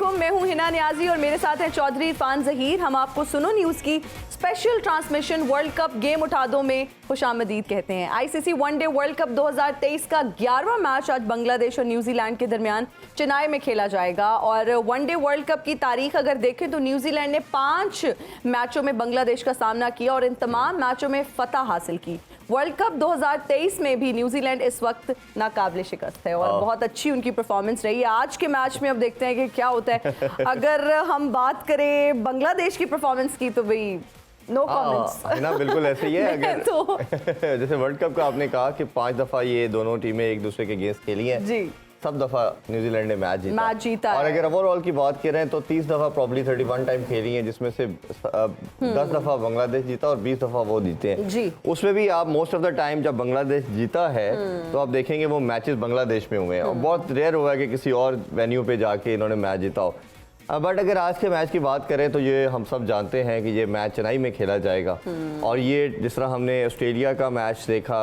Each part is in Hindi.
वालेकुम, मैं हूं हिना नियाजी और मेरे साथ हैं चौधरी इरफान जहीर। हम आपको सुनो न्यूज़ की special transmission world cup game उठा दो में खुशामदीद कहते हैं। आईसीसी वनडे वर्ल्ड कप 2023 का 11वां मैच आज बांग्लादेश और न्यूजीलैंड के दरमियान चेन्नई में खेला जाएगा। और वनडे वर्ल्ड कप की तारीख अगर देखें तो न्यूजीलैंड ने 5 मैचों में बांग्लादेश का सामना किया और इन तमाम मैचों में फतह हासिल की। वर्ल्ड कप 2023 में भी न्यूजीलैंड इस वक्त नाकाबिले शिकस्त है और बहुत अच्छी उनकी परफॉर्मेंस रही है। आज के मैच में अब देखते हैं कि क्या होता है। अगर हम बात करें बांग्लादेश की परफॉर्मेंस की तो भाई नो कमेंट्स ना, बिल्कुल ऐसे ही है। अगर तो जैसे वर्ल्ड कप का आपने कहा कि 5 दफा ये दोनों टीमें एक दूसरे के अगेंस्ट खेली हैं जी, सब दफा न्यूजीलैंड ने मैच जीता और है। अगर ओवरऑल की बात करें तो 30 दफा प्रॉब्ली 31 टाइम खेली हैं, जिसमें से 10 दफा बांग्लादेश जीता और 20 दफा वो जीते हैं जी। उसमें भी आप मोस्ट ऑफ द टाइम जब बांग्लादेश जीता है तो आप देखेंगे वो मैचेस बांग्लादेश में हुए हैं और बहुत रेयर हुआ है कि किसी और वेन्यू पे जाके इन्होंने मैच जीता हो। बट अगर आज के मैच की बात करें तो ये हम सब जानते हैं कि ये मैच चेन्नई में खेला जाएगा और ये जिस तरह हमने ऑस्ट्रेलिया का मैच देखा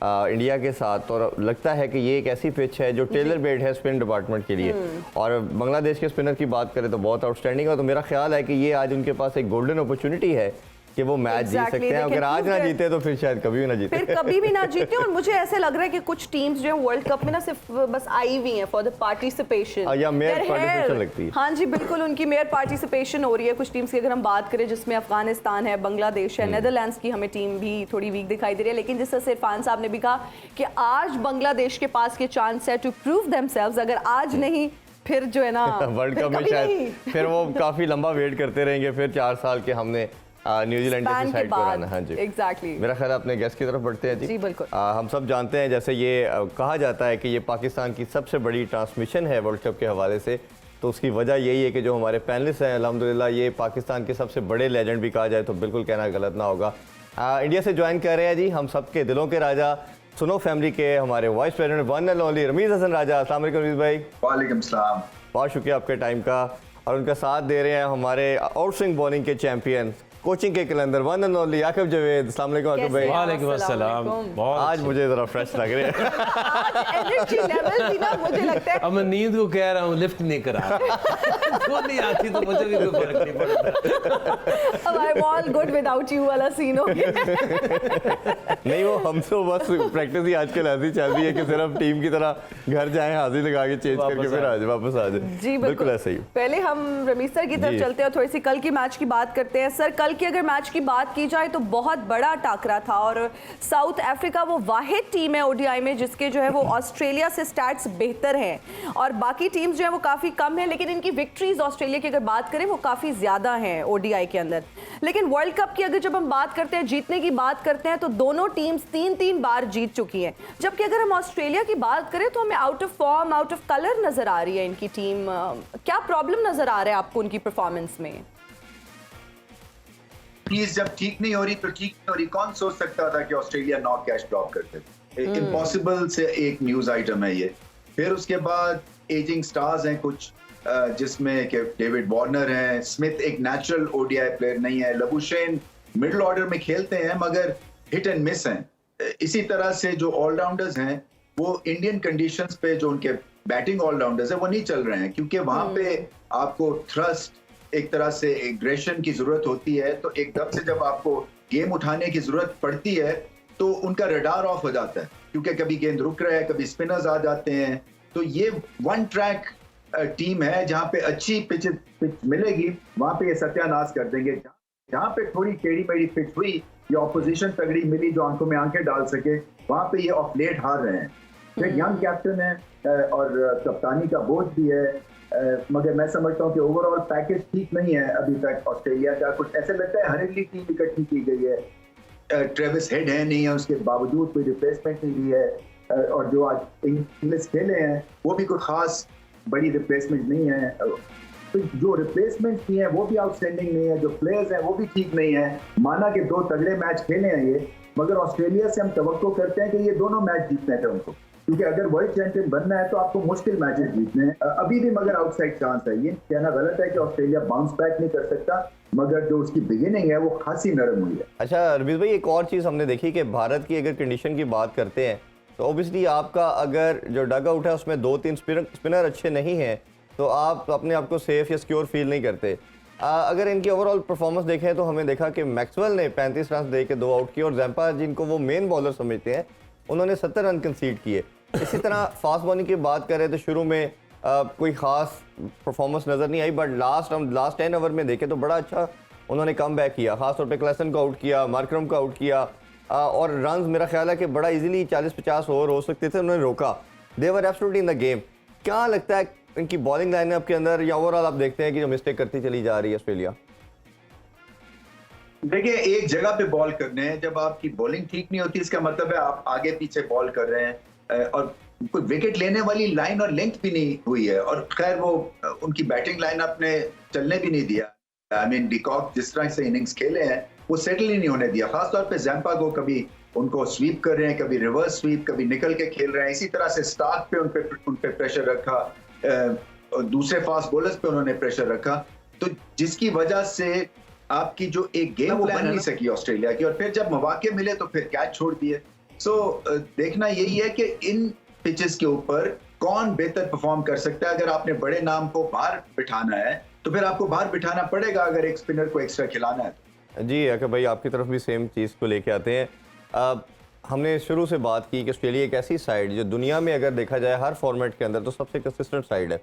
इंडिया के साथ, और लगता है कि ये एक ऐसी पिच है जो टेलर मेड है स्पिन डिपार्टमेंट के लिए। और बांग्लादेश के स्पिनर की बात करें तो बहुत आउटस्टैंडिंग है, तो मेरा ख्याल है कि ये आज उनके पास एक गोल्डन अपॉर्चुनिटी है कि वो मैच जीत सकते हैं। अगर आज ना जीते तो फिर शायद कभी भी ना जीते, फिर कभी भी ना जीते। और मुझे ऐसे लग रहा है कि कुछ टीम्स जो है वर्ल्ड कप में ना सिर्फ बस आई हुई हैं फॉर द पार्टिसिपेशन या मेयर पार्टिसिपेशन लगती है। हाँ जी बिल्कुल, उनकी मेयर पार्टिसिपेशन हो रही है कुछ टीम्स की। अगर हम बात करें जिसमें अफगानिस्तान है, बांग्लादेश है, नेदरलैंड्स की हमें टीम भी थोड़ी वीक दिखाई दे रही है। लेकिन जिस तरह से इरफान साहब ने भी कहा कि आज बांग्लादेश के पास ये चांस है टू प्रूव देमसेल्व्स। अगर आज नहीं फिर जो है ना वर्ल्ड कप में शायद फिर वो काफी लंबा वेट करते रहेंगे, फिर 4 साल के हमने न्यूजीलैंड की साइड पर आना। हाँ जी एग्जैक्टली। मेरा ख्याल अपने गेस्ट की तरफ बढ़ते हैं जी बिल्कुल। हम सब जानते हैं, जैसे ये कहा जाता है कि ये पाकिस्तान की सबसे बड़ी ट्रांसमिशन है वर्ल्ड कप के हवाले से, तो उसकी वजह यही है कि जो हमारे पैनलिस्ट हैं अल्हम्दुलिल्लाह ये पाकिस्तान के सबसे बड़े लेजेंड भी कहा जाए तो बिल्कुल कहना गलत ना होगा। इंडिया से ज्वाइन कर रहे हैं जी हम सब के दिलों के राजा, सुनो फैमिली के हमारे vice president one and only Rameez Hasan Raja. अस्सलाम वालेकुम रमीज भाई। वालेकुम सलाम। बहुत शुक्रिया आपके टाइम का। और उनका साथ दे रहे हैं हमारे आउट स्विंग बॉलिंग के चैंपियन, कोचिंग के calendar one and only Aqib Javed. अस्सलाम वालेकुम आकिब भाई। वालेकुम अस्सलाम। आज मुझे जरा फ्रेश लग रहे हैं। आज एनर्जी लेवल भी ना मुझे लगता है। अब मैं नींद को कह रहा हूँ लिफ्ट नहीं करा वो नहीं आती तो मुझे भी कोई फर्क नहीं पड़ता। अब I am all good without you वाला सीन हो गया। नहीं वो हम तो बस प्रैक्टिस ही आजकल ऐसी चल रही है कि सिर्फ टीम की तरह घर जाएं, हाजिर लगा के चेंज करके फिर आ जाए, वापस आ जाए। जी बिल्कुल ऐसे ही। पहले हम रमीज सर की तरफ चलते हैं और थोड़ी सी कल की मैच की बात करते हैं। सर कल की अगर मैच की बात की जाए तो बहुत बड़ा टाकरा था और साउथ अफ्रीका वो वाहिद टीम है ओडीआई में जिसके जो है वो ऑस्ट्रेलिया से स्टैट्स बेहतर हैं और बाकी टीम्स जो है वो काफ़ी कम है, लेकिन इनकी विक्ट्रीज ऑस्ट्रेलिया की अगर बात करें वो काफ़ी ज़्यादा हैं ओडीआई के अंदर। लेकिन वर्ल्ड कप की अगर जब हम बात करते हैं, जीतने की बात करते हैं, तो दोनों टीम्स 3-3 बार जीत चुकी हैं। जबकि अगर हम ऑस्ट्रेलिया की बात करें तो हमें out of form, out of colour नज़र आ रही है इनकी टीम। क्या प्रॉब्लम नज़र आ रहा है आपको उनकी परफॉर्मेंस में? प्लीज जब ठीक नहीं हो रही तो ठीक नहीं हो रही। कौन सोच सकता था कि ऑस्ट्रेलिया 9 कैच ड्रॉप करते? इम्पॉसिबल से एक न्यूज आइटम है ये। फिर उसके बाद एजिंग स्टार्स हैं कुछ, जिसमें कि डेविड वार्नर हैं, स्मिथ एक नेचुरल ओडीआई प्लेयर नहीं है, लबुशेन मिडिल ऑर्डर में खेलते हैं मगर हिट एंड मिस हैं। इसी तरह से जो ऑलराउंडर्स हैं वो इंडियन कंडीशंस पे जो उनके बैटिंग ऑलराउंडर्स हैं वो नहीं चल रहे हैं, क्योंकि वहां पे आपको थ्रस्ट, एक तरह से एग्रेशन की जरूरत होती है। तो एकदम से जब आपको गेम उठाने की जरूरत पड़ती है तो उनका रडार ऑफ हो जाता है, क्योंकि कभी गेंद रुक रहा है, कभी स्पिनर्स आ जाते हैं। तो ये वन ट्रैक टीम है, जहां पे अच्छी पिच मिलेगी वहां पे ये सत्यानाश कर देंगे। जहां पे थोड़ी टेढ़ी मेढ़ी पिच हुई या ऑपोजिशन तगड़ी मिली जो आंखों में आंखें डाल सके, वहां पे ये ऑफ लेट हार रहे हैं। फिर यंग कैप्टन है और कप्तानी का बोझ भी है, मगर मैं समझता हूँ कि ओवरऑल पैकेज ठीक नहीं है अभी तक ऑस्ट्रेलिया का। कुछ ऐसे लगता है हरेली टीम इकट्ठी की गई है, ट्रेविस हेड है नहीं है, उसके बावजूद कोई रिप्लेसमेंट नहीं ली है, और जो आज इंग्लिश खेले हैं वो भी कोई खास बड़ी रिप्लेसमेंट नहीं है। तो जो रिप्लेसमेंट की है वो भी आउटस्टैंडिंग नहीं है, जो प्लेयर्स हैं वो भी ठीक नहीं है। माना कि 2 तगड़े मैच खेले हैं ये, मगर ऑस्ट्रेलिया से हम तवक्को करते हैं कि ये दोनों मैच जीतने थे उनको, क्योंकि अगर वर्ल्ड चैंपियन बनना है तो आपको मुश्किल मैचेस जीतने हैं। अभी भी मगर आउटसाइड चांस है। ये कहना गलत है कि ऑस्ट्रेलिया बाउंस बैक नहीं कर सकता, मगर जो उसकी बिगिनिंग है वो खासी नरम हुई है। अच्छा रमीज भाई, एक और चीज़ हमने देखी कि भारत की अगर कंडीशन की बात करते हैं तो ऑब्वियसली आपका अगर जो डग आउट है उसमें 2-3 स्पिनर अच्छे नहीं हैं, तो आप अपने आप को सेफ या सिक्योर फील नहीं करते। अगर इनकी ओवरऑल परफॉर्मेंस देखें तो हमें देखा कि मैक्सवेल ने 35 रन दे के 2 आउट किए और जैम्पा जिनको वो मेन बॉलर समझते हैं उन्होंने 70 रन कंसीड किए। इसी तरह फास्ट बॉलिंग की बात करें तो शुरू में कोई ख़ास परफॉर्मेंस नज़र नहीं आई, बट लास्ट 10 ओवर में देखें तो बड़ा अच्छा उन्होंने कम बैक किया। खासतौर पे क्लेसन को आउट किया, मार्करम को आउट किया और रन्स मेरा ख्याल है कि बड़ा इजीली 40-50 ओवर हो सकते थे, उन्होंने रोका। They were absolutely in the game. क्या लगता है इनकी बॉलिंग लाइनअप के अंदर या ओवरऑल आप देखते हैं कि जो मिस्टेक करती चली जा रही है ऑस्ट्रेलिया? देखिए, एक जगह पे बॉल करने हैं, जब आपकी बॉलिंग ठीक नहीं होती इसका मतलब है आप आगे पीछे बॉल कर रहे हैं और कोई विकेट लेने वाली लाइन और लेंथ भी नहीं हुई है। और खैर वो उनकी बैटिंग लाइन आपने चलने भी नहीं दिया। आई मीन डिकॉक जिस तरह से इनिंग्स खेले हैं वो सेटल ही नहीं होने दिया। खासतौर पे जैम्पा को कभी उनको स्वीप कर रहे हैं, कभी रिवर्स स्वीप, कभी निकल के खेल रहे हैं। इसी तरह से स्टार्क पे उन पे प्रेशर रखा और दूसरे फास्ट बॉलर्स पे उन्होंने प्रेशर रखा, तो जिसकी वजह से आपकी जो एक गेम वो बन नहीं सकी ऑस्ट्रेलिया की। और फिर जब मौके मिले तो फिर कैच छोड़ दिए। सो देखना यही है कि इन पिचेस के ऊपर कौन बेहतर परफॉर्म कर सकता है। अगर आपने बड़े नाम को बाहर बिठाना है तो फिर आपको बाहर बिठाना पड़ेगा, अगर एक स्पिनर को एक्स्ट्रा खिलाना है तो। जी अगर भाई आपकी तरफ भी सेम चीज़ को लेके आते हैं। हमने शुरू से बात की कि ऑस्ट्रेलिया एक ऐसी साइड जो दुनिया में अगर देखा जाए हर फॉर्मेट के अंदर तो सबसे कंसिस्टेंट साइड है,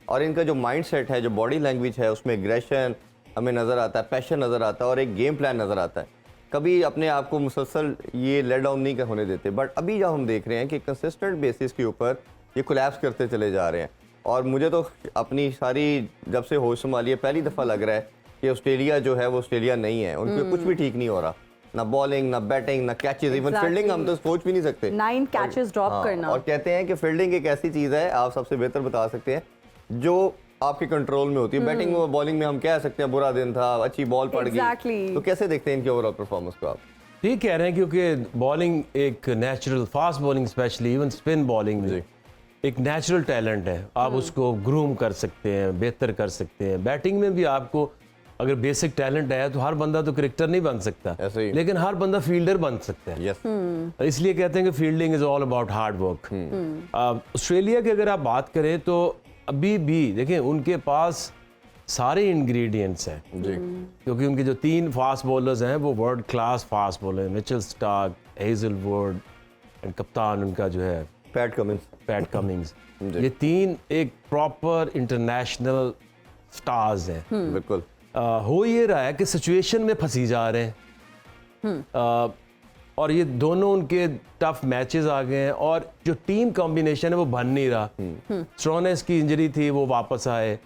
और इनका जो माइंड सेट है, जो बॉडी लैंग्वेज है, उसमें एग्रेशन हमें नज़र आता है, पैशन नज़र आता है और एक गेम प्लान नज़र आता है। कभी अपने आप को मुसलसल ये लेट डाउन नहीं होने देते। बट अभी जब हम देख रहे हैं कि कंसिस्टेंट बेसिस के ऊपर ये कोलैप्स करते चले जा रहे हैं, और मुझे तो अपनी सारी जब से होश संभाली है पहली दफ़ा लग रहा है कि ऑस्ट्रेलिया जो है वो ऑस्ट्रेलिया नहीं है। उनके कुछ भी ठीक नहीं हो रहा, ना बॉलिंग, ना बैटिंग, ना कैचेस, इवन फील्डिंग हम तो सोच भी नहीं सकते। 9 कैचेस ड्रॉप करना। और कहते हैं कि फील्डिंग एक ऐसी चीज़ है, आप सबसे बेहतर बता सकते हैं, जो आपके कंट्रोल में होती है। बैटिंग में, बॉलिंग में हम कह सकते हैं बुरा दिन था, अच्छी बॉल पड़ गई। तो कैसे देखते हैं इनकी ओवरऑल परफॉर्मेंस को आप? ठीक कह रहे हैं, क्योंकि बॉलिंग एक natural, fast bowling specially, even spin bowling में एक नेचुरल टैलेंट है। आप उसको ग्रूम कर सकते हैं, बेहतर कर सकते हैं। बैटिंग में भी आपको अगर बेसिक टैलेंट है तो हर बंदा तो क्रिकेटर नहीं बन सकता, लेकिन हर बंदा फील्डर बन सकता है। इसलिए कहते हैं कि fielding is all about hard work. Australia की अगर आप बात करें तो अभी भी देखें उनके पास सारे इंग्रेडिएंट्स हैं, क्योंकि उनके जो 3 फास्ट बॉलर्स हैं वो वर्ल्ड क्लास फास्ट बॉलर हैं। मिचेल स्टार्क, हेजलवुड एंड कप्तान उनका जो है पैट कमिंस। ये 3 एक प्रॉपर इंटरनेशनल स्टार्स हैं। बिल्कुल। हो ये रहा है कि सिचुएशन में फंसी जा रहे हैं, और ये दोनों उनके टफ मैचेस आ गए हैं, और जो टीम कॉम्बिनेशन है वो बन नहीं रहा। स्ट्रोनेस की इंजरी थी, वो वापस आए।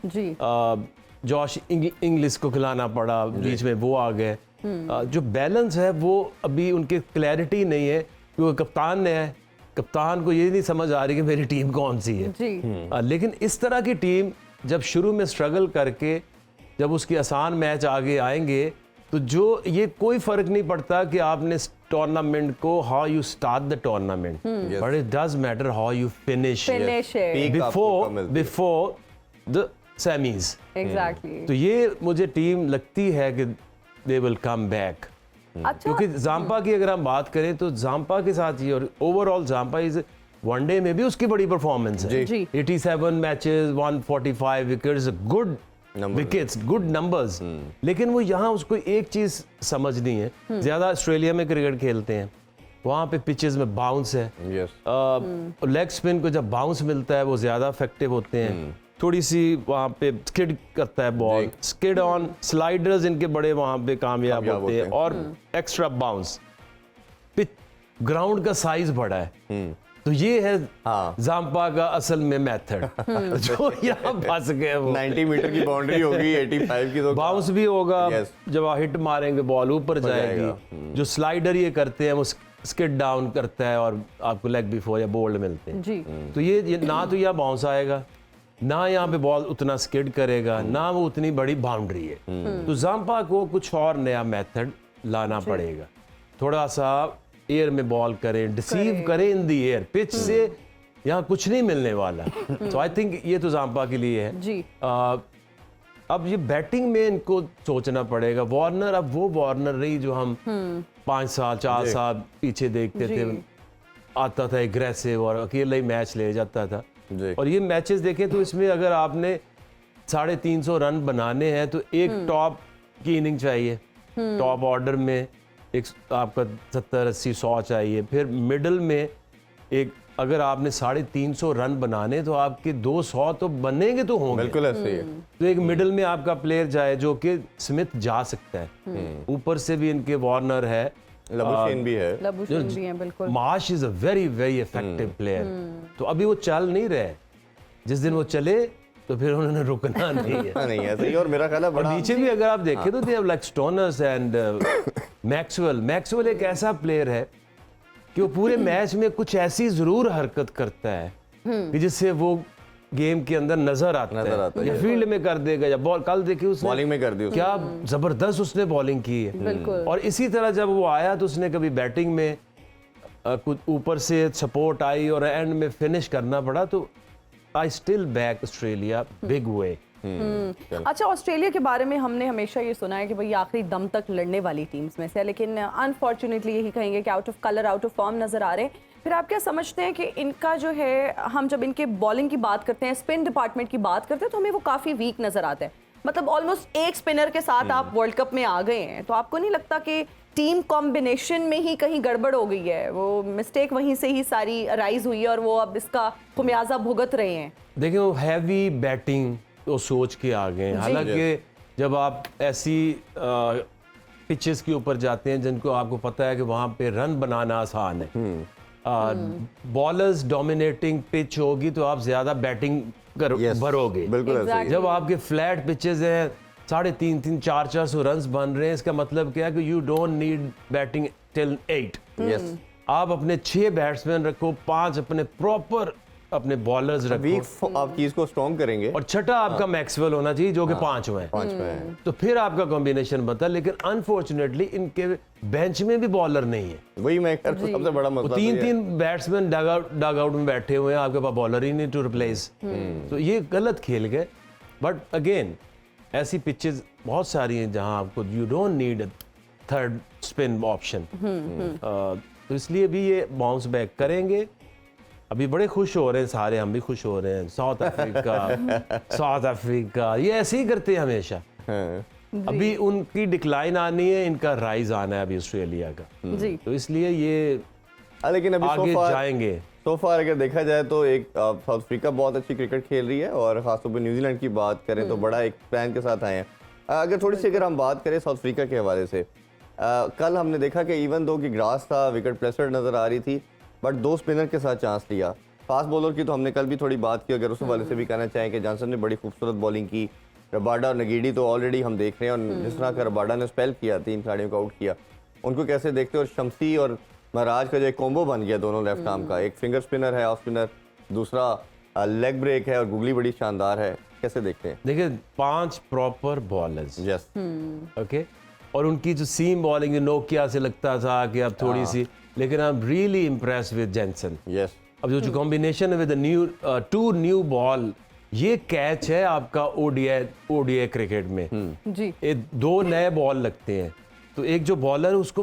जॉश इंग्लिश को खिलाना पड़ा बीच में, वो आ गए। जो बैलेंस है वो अभी उनकी क्लैरिटी नहीं है, क्योंकि कप्तान है, कप्तान को ये नहीं समझ आ रही कि मेरी टीम कौन सी है। लेकिन इस तरह की टीम जब शुरू में स्ट्रगल करके जब उसकी आसान मैच आगे आएंगे तो जो ये कोई फर्क नहीं पड़ता कि आपने टूर्नामेंट को how you start the tournament, but it does matter how you finish before the semis. Exactly. तो ये मुझे टीम लगती है कि दे विल कम बैक। क्योंकि जाम्पा की अगर हम बात करें तो जाम्पा के साथ ही, और ओवरऑल जाम्पा इज वनडे में भी उसकी बड़ी परफॉर्मेंस है। 87 matches, 145 wickets, good wickets, good numbers. लेकिन वो यहाँ उसको एक चीज समझनी है, ज्यादा ऑस्ट्रेलिया में क्रिकेट खेलते हैं, वहाँ पे पिचेस में बाउंस है। लेग स्पिन को जब बाउंस मिलता है वो ज्यादा इफेक्टिव होते हैं। थोड़ी सी वहाँ पे स्किड करता है बॉल, स्किड ऑन, स्लाइडर्स इनके बड़े वहाँ पे कामयाब होते हैं, और एक्स्ट्रा बाउंस। पिच ग्राउंड का साइज बड़ा है, तो ये है जाम्पा का असल में मेथड जो यहाँ फंस गए। 90 मीटर की बाउंड्री होगी, 85 की तो बाउंस भी होगा। जब आप हिट मारेंगे बॉल ऊपर जाएगी। जो स्लाइडर ये करते हैं वो स्किड डाउन करता है और आपको लेग बिफोर या बोल्ड मिलते हैं। तो ये ना तो यहाँ बाउंस आएगा, ना यहाँ पे बॉल उतना स्किड करेगा, ना वो उतनी बड़ी बाउंड्री है। तो जाम्पा को कुछ और नया मेथड लाना पड़ेगा। थोड़ा सा एयर में बॉल करें, डिसीव करें इन दी एयर। पिच से यहाँ कुछ नहीं मिलने वाला। तो आई थिंक ये तो जाम्पा के लिए है जी। अब ये बैटिंग में इनको सोचना पड़ेगा। वार्नर अब वो वार्नर नहीं जो हम 5 साल 4 साल पीछे देखते थे। आता था एग्रेसिव और अकेला ही मैच ले जाता था। और ये मैचेस देखें तो इसमें अगर आपने 350 रन बनाने हैं तो एक टॉप की इनिंग चाहिए, टॉप ऑर्डर में एक आपका 70-80-100 चाहिए, फिर मिडल में एक, अगर आपने 350 रन बनाने तो आपके 200 तो बनेंगे तो होंगे। बिल्कुल ऐसे ही है। तो एक मिडल में आपका प्लेयर जाए जो कि स्मिथ जा सकता है, ऊपर से भी इनके वार्नर है, लबुशेन भी है, लबुशेन भी हैं, बिल्कुल। Marsh is a very very effective player. तो अभी वो चल नहीं रहे, जिस दिन वो चले तो फिर उन्होंने रुकना नहीं है। नहीं ऐसे ही। और मेरा ख्याल है और बड़ा नीचे भी अगर आप देखें तो they have like Stoinis and Maxwell एक ऐसा प्लेयर है कि वो पूरे मैच में कुछ ऐसी जरूर हरकत करता है कि जिससे वो गेम के अंदर नजर आता है, या फील्ड में कर देगा या बॉल, कल देखिए उसने बॉलिंग में कर दी उसने। क्या जबरदस्त उसने बॉलिंग की है। बिल्कुल। और इसी तरह जब वो आया तो उसने कभी बैटिंग में कुछ ऊपर से सपोर्ट आई और एंड में फिनिश करना पड़ा। तो I still back Australia big way. अच्छा, ऑस्ट्रेलिया के बारे में हमने हमेशा ये सुना है कि भाई आखिरी दम तक लड़ने वाली टीम्स में से है, लेकिन अनफॉर्चुनेटली यही कहेंगे कि out of colour, out of form नजर आ रहे हैं। फिर आप क्या समझते हैं कि इनका जो है, हम जब इनके बॉलिंग की बात करते हैं, स्पिन डिपार्टमेंट की बात करते हैं, तो हमें वो काफी वीक नजर आता है। मतलब ऑलमोस्ट एक स्पिनर के साथ आप वर्ल्ड कप में आ गए हैं, तो आपको नहीं लगता कि टीम कॉम्बिनेशन में ही कहीं गड़बड़ हो गई है, वो मिस्टेक वहीं से ही सारी राइज हुई है और वो अब इसका खुमियाजा भुगत रहे हैं? देखिए वो हैवी बैटिंग तो सोच के आ गए हैं। हालांकि जब आप ऐसी पिचेस के ऊपर जाते हैं जिनको आपको पता है कि वहां पे रन बनाना आसान है, बॉलर्स डोमिनेटिंग पिच होगी तो आप ज्यादा बैटिंग भरोगे। बिल्कुल ऐसे ही। जब आपके फ्लैट पिचेस हैं, 350, 400 रन बन रहे हैं, इसका मतलब क्या है कि you don't need batting till 8। Yes, आप अपने 6 बैट्समैन रखो, 5 अपने प्रॉपर अपने बॉलर्स रखो, वीक आप चीज को स्ट्रॉन्ग करेंगे। और छठा आपका मैक्सवेल होना चाहिए जो कि 5 में है। 5 में है। तो फिर आपका कॉम्बिनेशन बनता है। लेकिन अनफॉर्चुनेटली इनके बेंच में भी बॉलर नहीं है। वही मैं कह रहा हूं, सबसे बड़ा वो मसला 3-3 बैट्समैन डग आउट में बैठे हुए हैं, आपके पास बॉलर ही नहीं टू रिप्लेस। तो ये गलत खेल गए। बट अगेन ऐसी पिचेस बहुत सारी हैं जहां आपको you don't need third spin option. तो इसलिए भी ये बाउंस बैक करेंगे। अभी बड़े खुश हो रहे हैं सारे, हम भी खुश हो रहे हैं। साउथ अफ्रीका ये ऐसे ही करते हैं हमेशा। अभी उनकी डिक्लाइन आनी है, इनका राइज आना है अभी ऑस्ट्रेलिया का। जी। तो इसलिए ये लेकिन अभी आगे जाएंगे। सो फार अगर देखा जाए तो एक साउथ अफ्रीका बहुत अच्छी क्रिकेट खेल रही है, और खासतौर पर न्यूजीलैंड की बात करें तो बड़ा एक प्लान के साथ आए हैं। अगर थोड़ी सी अगर हम बात करें साउथ अफ्रीका के हवाले से, कल हमने देखा कि इवन दो की ग्रास था, विकेट प्लेसर नजर आ रही थी, बट 2 स्पिनर के साथ चांस लिया। फास्ट बॉलर की तो हमने कल भी थोड़ी बात की। अगर उस हवाले से भी कहना चाहें कि जॉनसन ने बड़ी खूबसूरत बॉलिंग की, रबाडा और नगीडी तो ऑलरेडी हम देख रहे हैं, और जिस तरह का रबाडा ने स्पेल किया, 3 खिलाड़ियों को आउट किया, उनको कैसे देखते हो। और शमसी और महाराज का जो एक कॉम्बो बन गया दोनों लेफ्ट आर्म का, एक फिंगर स्पिनर है ऑफ स्पिनर, दूसरा लेग ब्रेक है, और गुगली बड़ी शानदार है, कैसे देखते हैं? देखिए 5 प्रॉपर बॉलर्स, यस, ओके। और उनकी जो सीम बॉलिंग नोकिया से लगता था कि अब थोड़ी सी, लेकिन I am really impress with Jansen. Yes, अब जो कॉम्बिनेशन है विद न्यू 2 न्यू बॉल, ये कैच है आपका ओडीआई क्रिकेट में। जी। ये 2 नए बॉल लगते हैं, तो एक जो बॉलर है उसको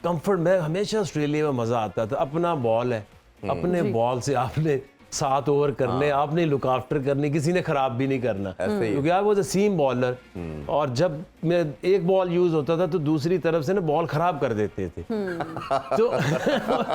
कंफर्ट में, हमेशा ऑस्ट्रेलिया में मजा आता था, अपना बॉल है, अपने बॉल से आपने 7 ओवर करने, आपने लुक आफ्टर करनी, किसी ने खराब भी नहीं करना, क्योंकि आप वो सीम बॉलर। और जब मैं एक बॉल यूज होता था तो दूसरी तरफ से ना बॉल खराब कर देते थे, तो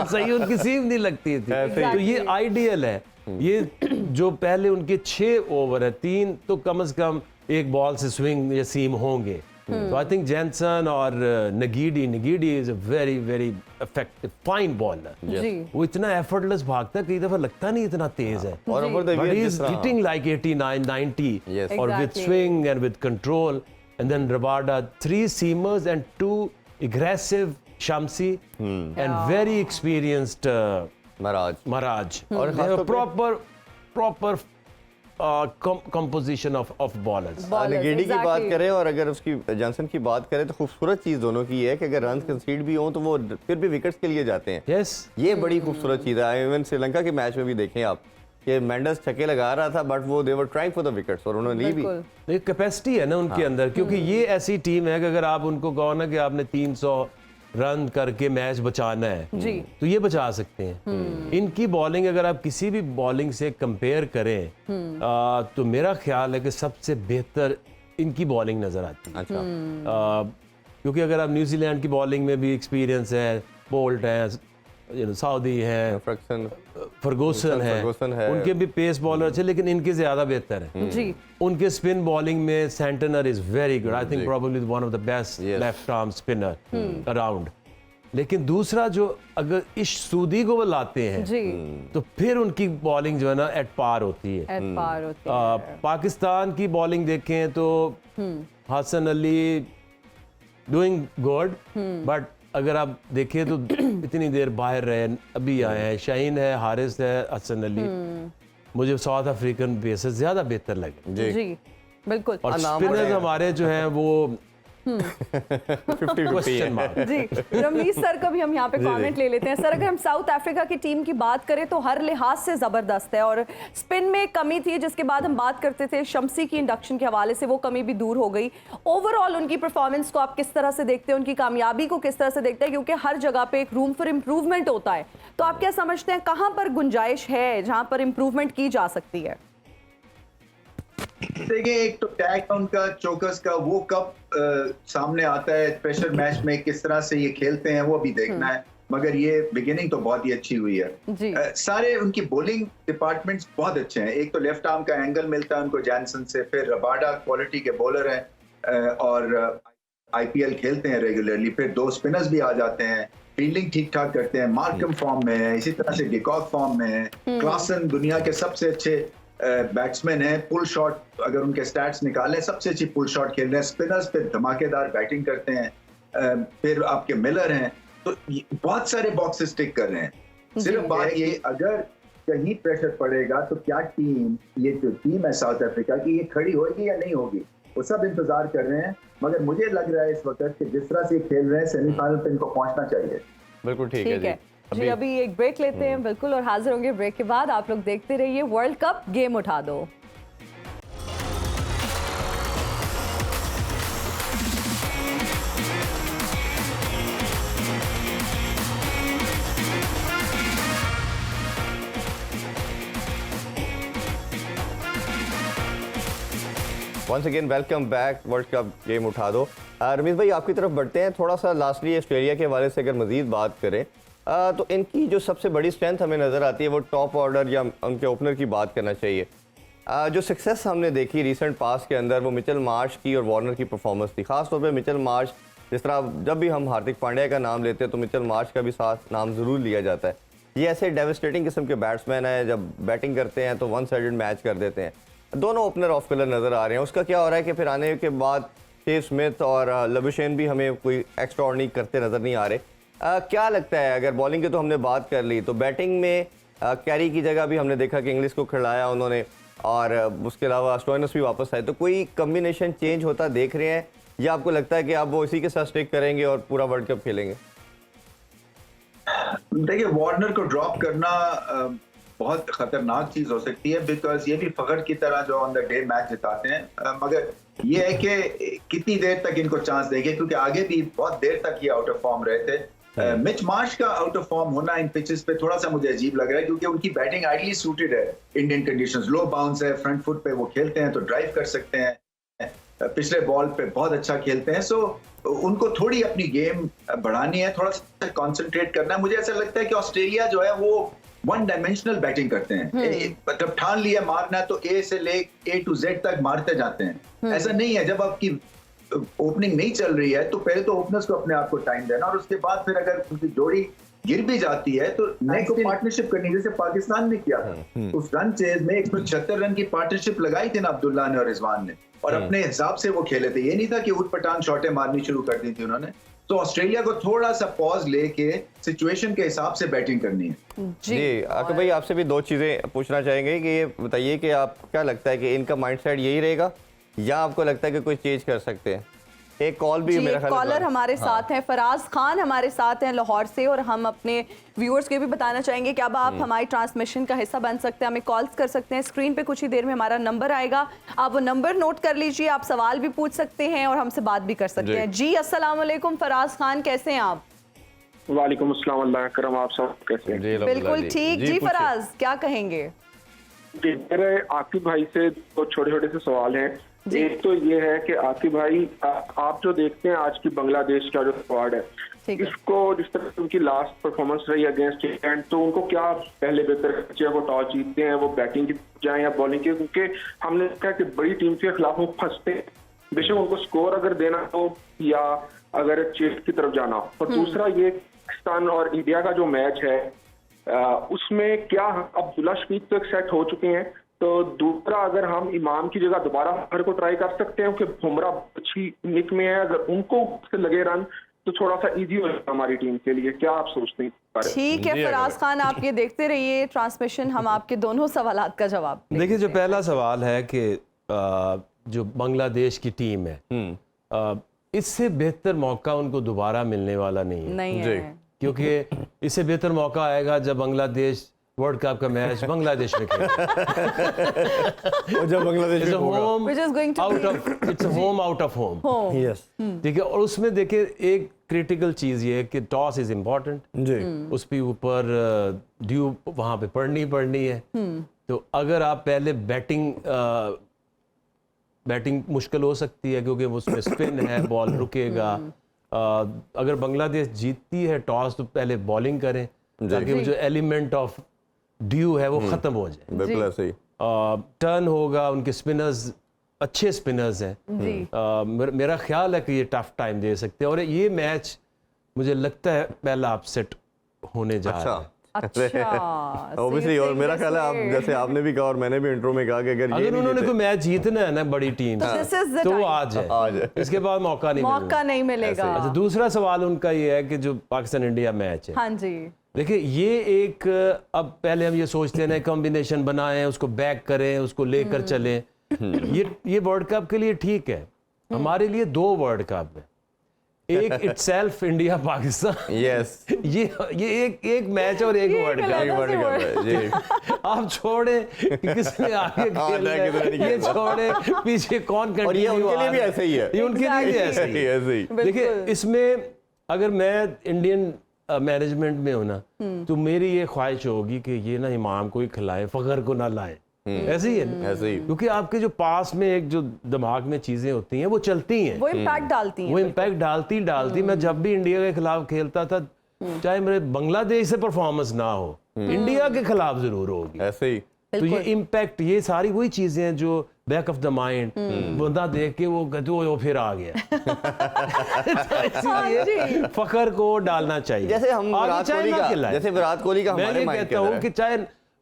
सही उनकी सीम नहीं लगती थी। तो ये आइडियल है। ये जो पहले उनके 6 ओवर है, 3 तो कम से कम एक बॉल से स्विंग या सीम होंगे। तो आई थिंक जेंसन और Ngidi is a very very effective fine bowler. जी। वो इतना एफर्टलेस भागता है, कई दफा लगता नहीं इतना तेज है, और over the but years he is जिस तरह- hitting like 89, 90, Yes. or with Exactly. swing and with control. And then Rabada, 3 seamers and 2 aggressive Shamsi and very experienced Maharaj. Maharaj. और They have a खासतौर proper composition of ballers. Ballers, Ngidi की बात exactly. करें और अगर उसकी जॉनसन की बात करें तो खूबसूरत चीज दोनों की है कि अगर रन कंसीड भी हो तो वो फिर भी विकेट्स के लिए जाते हैं। Yes. ये बड़ी खूबसूरत चीज है। इवन श्रीलंका के मैच में भी देखें आप कि मेंडस छक्के लगा रहा था, बट वो they were trying for the wickets, और उन्होंने ली भी। बिल्कुल। एक कैपेसिटी है ना उनके अंदर, क्योंकि ये ऐसी टीम है कि अगर आप उनको कहो ना कि आपने 300 रन करके मैच बचाना है जी। तो ये बचा सकते हैं। इनकी बॉलिंग अगर आप किसी भी बॉलिंग से कंपेयर करें तो मेरा ख्याल है कि सबसे बेहतर इनकी बॉलिंग नजर आती है। अच्छा। क्योंकि अगर आप न्यूजीलैंड की बॉलिंग में भी एक्सपीरियंस है, बोल्ट है, सऊदी है, फर्गूसन है, उनके भी पेस बॉलर अच्छे, लेकिन इनके ज्यादा बेहतर है जी। उनके स्पिन बॉलिंग में Santner is very good, I think probably one of the best left arm spinner around. लेकिन दूसरा जो अगर इश सूदी को वो लाते हैं जी। तो फिर उनकी बॉलिंग जो है ना एट पार होती है। एट पार होती है। पाकिस्तान की बॉलिंग देखें तो Hasan Ali doing good, but अगर आप देखें तो इतनी देर बाहर रहे, अभी आए हैं, शाहीन है, हारिस है, हसन अली, मुझे साउथ अफ्रीकन पेसर्स ज्यादा बेहतर लगे। जी बिल्कुल। और स्पिनर्स हमारे जो हैं वो 50-50 है। जी, रमीज सर का भी हम यहाँ पे कमेंट ले लेते हैं। सर, अगर हम साउथ अफ्रीका की टीम की बात करें तो हर लिहाज से जबरदस्त है और स्पिन में कमी थी, जिसके बाद हम बात करते थे शम्सी की इंडक्शन के हवाले से, वो कमी भी दूर हो गई। ओवरऑल उनकी परफॉर्मेंस को आप किस तरह से देखते हैं, उनकी कामयाबी को किस तरह से देखते हैं, क्योंकि हर जगह पे एक रूम फॉर इम्प्रूवमेंट होता है, तो आप क्या समझते हैं कहाँ पर गुंजाइश है जहाँ पर इम्प्रूवमेंट की जा सकती है? देखिए, एक तो टैग उनका चोकस का वो कब सामने आता है प्रेशर मैच में, किस तरह से ये खेलते हैं वो भी देखना है, मगर ये बिगिनिंग तो बहुत ही अच्छी हुई है। सारे उनकी बॉलिंग डिपार्टमेंट्स बहुत अच्छे हैं। एक तो लेफ्ट आर्म का एंगल मिलता है उनको जैनसन से, फिर रबाडा क्वालिटी के बॉलर हैं और आईपीएल खेलते हैं रेगुलरली, फिर दो स्पिनर्स भी आ जाते हैं, फील्डिंग ठीक ठाक करते हैं, मार्कम फॉर्म में है, इसी तरह से डिकॉक फॉर्म में है, क्लासन दुनिया के सबसे अच्छे बैट्समैन है, पुल शॉट अगर उनके स्टैट्स निकालें सबसे अच्छी पुल शॉट खेल रहे हैं, स्पिनर्स पे धमाकेदार बैटिंग करते हैं, फिर आपके मिलर हैं, तो बहुत सारे बॉक्सेस टिक कर रहे हैं। सिर्फ बात ये, अगर कहीं प्रेशर पड़ेगा तो क्या टीम, ये जो टीम है साउथ अफ्रीका की, ये खड़ी होगी या नहीं होगी, वो सब इंतजार कर रहे हैं। मगर मुझे लग रहा है इस वक्त कि जिस तरह से खेल रहे हैं सेमीफाइनल पे इनको पहुंचना चाहिए। बिल्कुल ठीक है जी। अभी एक ब्रेक लेते हैं बिल्कुल, और हाजिर होंगे ब्रेक के बाद। आप लोग देखते रहिए वर्ल्ड कप गेम उठा दो। Once again welcome back, world cup game उठा दो। रमीज भाई, आपकी तरफ बढ़ते हैं थोड़ा सा। लास्टली ऑस्ट्रेलिया के हवाले से अगर मजीद बात करें तो इनकी जो सबसे बड़ी स्ट्रेंथ हमें नज़र आती है वो टॉप ऑर्डर या उनके ओपनर की बात करना चाहिए। जो सक्सेस हमने देखी रिसेंट पास के अंदर वो मिचेल मार्श की और वार्नर की परफॉर्मेंस थी। खासतौर पे मिचेल मार्श, जिस तरह जब भी हम हार्दिक पांड्या का नाम लेते हैं तो मिचेल मार्श का भी साथ नाम ज़रूर लिया जाता है। ये ऐसे डेविस्टेटिंग किस्म के बैट्समैन हैं, जब बैटिंग करते हैं तो वन साइडेड मैच कर देते हैं। दोनों ओपनर ऑफ कलर नज़र आ रहे हैं। उसका क्या हो रहा है कि फिर आने के बाद स्टीव स्मिथ और लबुशेन भी हमें कोई एक्स्ट्रा ऑर्डिनरी करते नज़र नहीं आ रहे। क्या लगता है, अगर बॉलिंग की तो हमने बात कर ली, तो बैटिंग में कैरी की जगह भी हमने देखा कि इंग्लिश को खिलाया उन्होंने, और उसके अलावा स्टोइनिस भी वापस आए, तो कोई कम्बिनेशन चेंज होता देख रहे हैं या आपको लगता है कि आप वो इसी के साथ स्टिक करेंगे और पूरा वर्ल्ड कप खेलेंगे? देखिए, वार्नर को ड्रॉप करना बहुत खतरनाक चीज हो सकती है, बिकॉज ये भी फखर की तरह जो ऑन द डे मैच जिताते हैं, मगर ये है कि कितनी देर तक इनको चांस देंगे, क्योंकि आगे भी बहुत देर तक ये आउट ऑफ फॉर्म रहे थे। मिच मार्श का आउट ऑफ फॉर्म होना इन पिचेस पे थोड़ा सा मुझे अजीब लग रहा है, क्योंकि उनकी बैटिंग आइडली सूटेड है इंडियन कंडीशंस। लो बाउंस है, फ्रंट फुट पे वो खेलते हैं तो ड्राइव कर सकते हैं, पिछले बॉल पे बहुत अच्छा खेलते हैं। सो उनको थोड़ी अपनी गेम बढ़ानी है, थोड़ा सा कॉन्सेंट्रेट करना है। मुझे ऐसा लगता है कि ऑस्ट्रेलिया जो है वो वन डायमेंशनल बैटिंग करते हैं। जब ठान लिया मारना है तो ए से ले A to Z तक मारते जाते हैं। ऐसा नहीं है, जब आपकी ओपनिंग नहीं चल रही है तो पहले तो ओपनर्स को अपने आप को टाइम देना, और उसके बाद फिर अगर उनकी जोड़ी गिर भी जाती है तो नेक्स्ट पार्टनरशिप करनी, जैसे पाकिस्तान ने किया था। उस रन चेज में 176 रन की पार्टनरशिप लगाई थी ना अब्दुल्ला ने और रिजवान ने, और अपने हिसाब से वो खेले थे। ये नहीं था कि उठ पटांग शॉटें मारनी शुरू कर दी थी उन्होंने। तो ऑस्ट्रेलिया को थोड़ा सा पॉज लेके सिचुएशन के हिसाब से बैटिंग करनी है। जी आकिब भाई, आपसे भी दो चीजें पूछना चाहेंगे कि ये बताइए कि आप क्या लगता है कि इनका माइंडसेट यही रहेगा या आपको लगता है कि कोई चेंज कर सकते हैं? एक कॉल भी मेरा ख्याल कॉलर हमारे साथ हैं, फराज खान हमारे साथ हैं लाहौर से, और हम अपने व्यूअर्स के भी बताना चाहेंगे कि अब आप हमारी ट्रांसमिशन का हिस्सा बन सकते हैं, हमें कॉल्स कर सकते हैं। स्क्रीन पे कुछ ही देर में हमारा नंबर आएगा, आप वो नंबर नोट कर लीजिए, आप सवाल भी पूछ सकते हैं और हमसे बात भी कर सकते हैं। जी अस्सलाम वालेकुम फराज खान, कैसे हैं आप? वालेकुम अस्सलाम, अल्लाह करम। आप सब कैसे हैं? जी अल्हम्दुलिल्लाह बिल्कुल ठीक जी। पूछिए। फराज क्या कहेंगे? जी, मेरे आकिब भाई से दो छोटे छोटे से सवाल हैं। जी। एक तो ये है कि आकिब भाई, आप जो देखते हैं आज की बांग्लादेश का जो स्क्वाड है, ठीक है। इसको जिस तरह उनकी लास्ट परफॉर्मेंस रही अगेंस्ट इंग्लैंड, तो उनको क्या पहले बेहतर चाहिए? वो टॉस जीतते हैं, वो बैटिंग की जाए या बॉलिंग की? क्योंकि हमने देखा कि बड़ी टीम के खिलाफ वो फंसते हैं, बेशक उनको स्कोर अगर देना हो या अगर चेस की तरफ जाना हो। और दूसरा ये पाकिस्तान और इंडिया का जो मैच है, उसमें क्या अब्दुल्ला शफीक तो एक सेट हो चुके हैं, तो दूसरा अगर हम इमाम की जगह दोबारा हर को ट्राई कर सकते हैं कि बुमराह अच्छी निक में है, अगर उनको से लगे रन तो थोड़ा सा इजी हो जाएगा हमारी टीम के लिए। क्या आप सोचते हैं? ठीक है जी, फराज खान, आप ये देखते रहिए ट्रांसमिशन, हम आपके दोनों सवालात का जवाब देखिए, जो पहला सवाल है कि जो बांग्लादेश की टीम है, इससे बेहतर मौका उनको दोबारा मिलने वाला नहीं है। नहीं जी। है। क्योंकि इससे बेहतर मौका आएगा जब बांग्लादेश वर्ल्ड कप का मैच बांग्लादेश में खेलेगा। और जब बांग्लादेश में होगा home Which is going to out be- of, its home out of home. Home. Yes ठीक है, और उसमें देखिए एक क्रिटिकल चीज़ ये है कि टॉस इज इम्पॉर्टेंट। जी उस पे ऊपर ड्यू वहाँ पे पड़नी है। तो अगर आप पहले बैटिंग मुश्किल हो सकती है क्योंकि उसमें स्पिन है, बॉल रुकेगा। अगर बांग्लादेश जीतती है टॉस तो पहले बॉलिंग करें ताकि वो जो एलिमेंट ऑफ ड्यू है वो ख़त्म हो जाए। बिल्कुल ऐसे ही। टर्न होगा, उनके स्पिनर्स अच्छे स्पिनर्स हैं। जी। मेरा ख्याल है कि ये टफ टाइम दे सकते हैं और ये मैच मुझे लगता है पहला अपसेट होने जा रहा है। अच्छा ऑब्वियसली, और मेरा ख्याल है आप जैसे आपने भी कहा और मैंने भी इंट्रो में कहा कि अगर ये अगर नहीं उन्होंने जीते- कोई मैच जीतना है ना बड़ी टीम तो this is the तो वो time. आज है, आज है। इसके बाद मौका नहीं मिलेगा। मौका नहीं मिलेगा। अच्छा, दूसरा सवाल उनका ये है कि जो पाकिस्तान इंडिया मैच है, हाँ जी। देखिए ये एक, अब पहले हम ये सोचते हैं ना कॉम्बिनेशन बनाएं, उसको बैक करें, उसको लेकर चलें। ये वर्ल्ड कप के लिए ठीक है, हमारे लिए दो वर्ल्ड कप है, एक इटसेल्फ इंडिया पाकिस्तान, यस ये एक मैच और एक वर्ल्ड एक कप। अलग वर्ल्ड कप है जी। आप छोड़े किसने आगे खेलना है, किसने नहीं ये खेलना। छोड़े पीछे कौन और ये कंटिन्यू उनके लिए आ भी रहा है। ऐसे ही है। ये उनके लिए भी ऐसे ही है। ऐसे ही देखिए बिल्कुल। इसमें अगर मैं इंडियन मैनेजमेंट में हूं ना तो मेरी ये ख्वाहिश होगी कि ये ना इमाम को ही खिलाए, फखर को ना लाए। ऐसे ही है ना? ऐसे ही। क्योंकि आपके जो पास में एक जो दिमाग में चीजें होती हैं वो चलती हैं, वो इम्पैक्ट डालती वो हैं। इम्पैक्ट डालती। मैं जब भी इंडिया के खिलाफ खेलता था, चाहे मेरे बांग्लादेश से परफॉर्मेंस ना हो, इंडिया के खिलाफ जरूर होगी। ऐसे ही। तो ये इम्पैक्ट, ये सारी वही चीजें हैं जो बैक ऑफ द माइंड बंदा देख के वो कहते वो फिर आ गया। तो इसलिए फखर को डालना चाहिए। जैसे हम आगे विराट चाहे कोहली ना का, खिलाए। जैसे विराट कोहली का मैं हमारे ये माइंड के कहता हूँ अंदर कि है। चाहे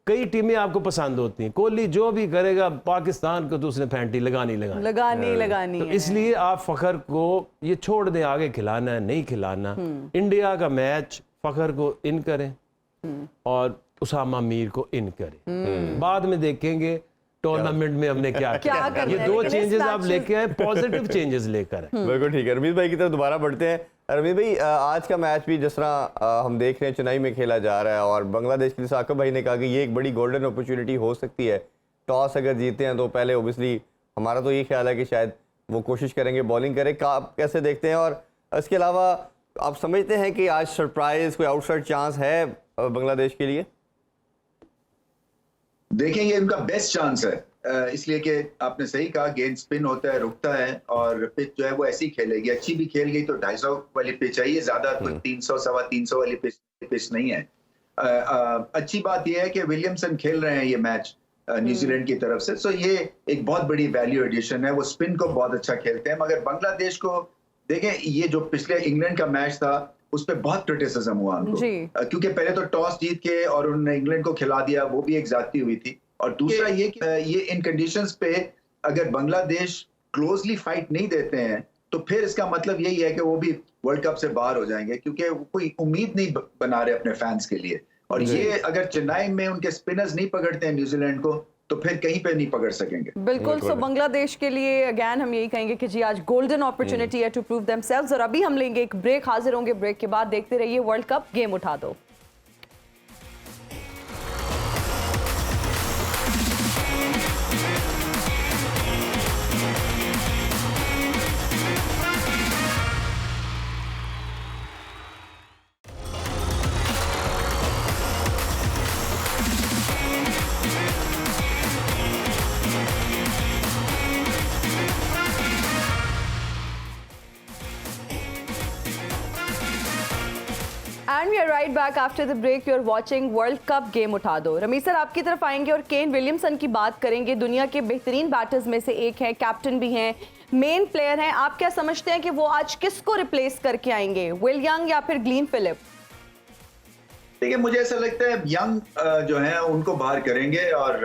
कई टीमें आपको पसंद होती हैं, कोहली जो भी करेगा पाकिस्तान को तो उसने फैंटी लगानी लगानी तो है। इसलिए आप फखर को ये छोड़ दें, आगे खिलाना है नहीं खिलाना। इंडिया का मैच फखर को इन करें और उसामा मीर को इन करें, बाद में देखेंगे टूर्नामेंट में हमने क्या क्या करना ये है, दो लेकिन इस चेंजेस आप matches- लेके आए, पॉजिटिव चेंजेस लेकर आए। बिल्कुल ठीक है। रमीज भाई की तरफ दोबारा बढ़ते हैं। रमीज भाई, आज का मैच भी जिस तरह हम देख रहे हैं चेन्नई में खेला जा रहा है और बांग्लादेश के लिए साकिब भाई ने कहा कि ये एक बड़ी गोल्डन अपॉर्चुनिटी हो सकती है। टॉस अगर जीते हैं तो पहले ओबियसली हमारा तो ये ख्याल है कि शायद वो कोशिश करेंगे बॉलिंग करें। आप कैसे देखते हैं? और इसके अलावा आप समझते हैं कि आज सरप्राइज कोई आउटसाइड चांस है बांग्लादेश के लिए? देखेंगे, उनका बेस्ट चांस है, इसलिए कि आपने सही कहा, गेंद स्पिन होता है, रुकता है और पिच जो है वो ऐसी खेलेगी। अच्छी भी खेल गई तो 250 वाली पिच है, ये ज्यादा 300 सवा 300 वाली पिच नहीं है। अच्छी बात यह है कि विलियमसन खेल रहे हैं ये मैच न्यूजीलैंड की तरफ से, सो ये एक बहुत बड़ी वैल्यू एडिशन है। वो स्पिन को बहुत अच्छा खेलते हैं, मगर बांग्लादेश को देखें, ये जो पिछले इंग्लैंड का मैच था उस पर बहुत क्रिटिसिज्म हुआ उनको, क्योंकि पहले तो टॉस जीत के और उन्होंने इंग्लैंड को खिला दिया, वो भी एक ज्यादती हुई थी। और दूसरा ये कि ये इन कंडीशंस पे अगर बांग्लादेश क्लोजली फाइट नहीं देते हैं तो फिर इसका मतलब यही है कि वो भी वर्ल्ड कप से बाहर हो जाएंगे, क्योंकि वो कोई उम्मीद नहीं बना रहे अपने फैंस के लिए। और ये अगर चेन्नई में उनके स्पिनर्स नहीं पकड़ते हैं न्यूजीलैंड को तो फिर कहीं पे नहीं पकड़ सकेंगे। बिल्कुल। सो बांग्लादेश के लिए अगेन हम यही कहेंगे कि जी आज गोल्डन अपॉर्चुनिटी है टू प्रूव देमसेल्व्स। और अभी हम लेंगे एक ब्रेक, हाजिर होंगे ब्रेक के बाद। देखते रहिए वर्ल्ड कप गेम उठा दो। And we are right back after the break. You are watching world cup game उठा दो। रमीज सर आपकी तरफ आएंगे और केन विलियमसन की बात करेंगे। दुनिया के बेहतरीन बैटर्स में से एक है, कैप्टन भी हैं, मेन प्लेयर हैं। आप क्या समझते हैं कि वो आज किसको रिप्लेस करके आएंगे, विल यंग या फिर ग्लेन फिलिप? देखिए, मुझे ऐसा लगता है यंग जो है उनको बाहर करेंगे और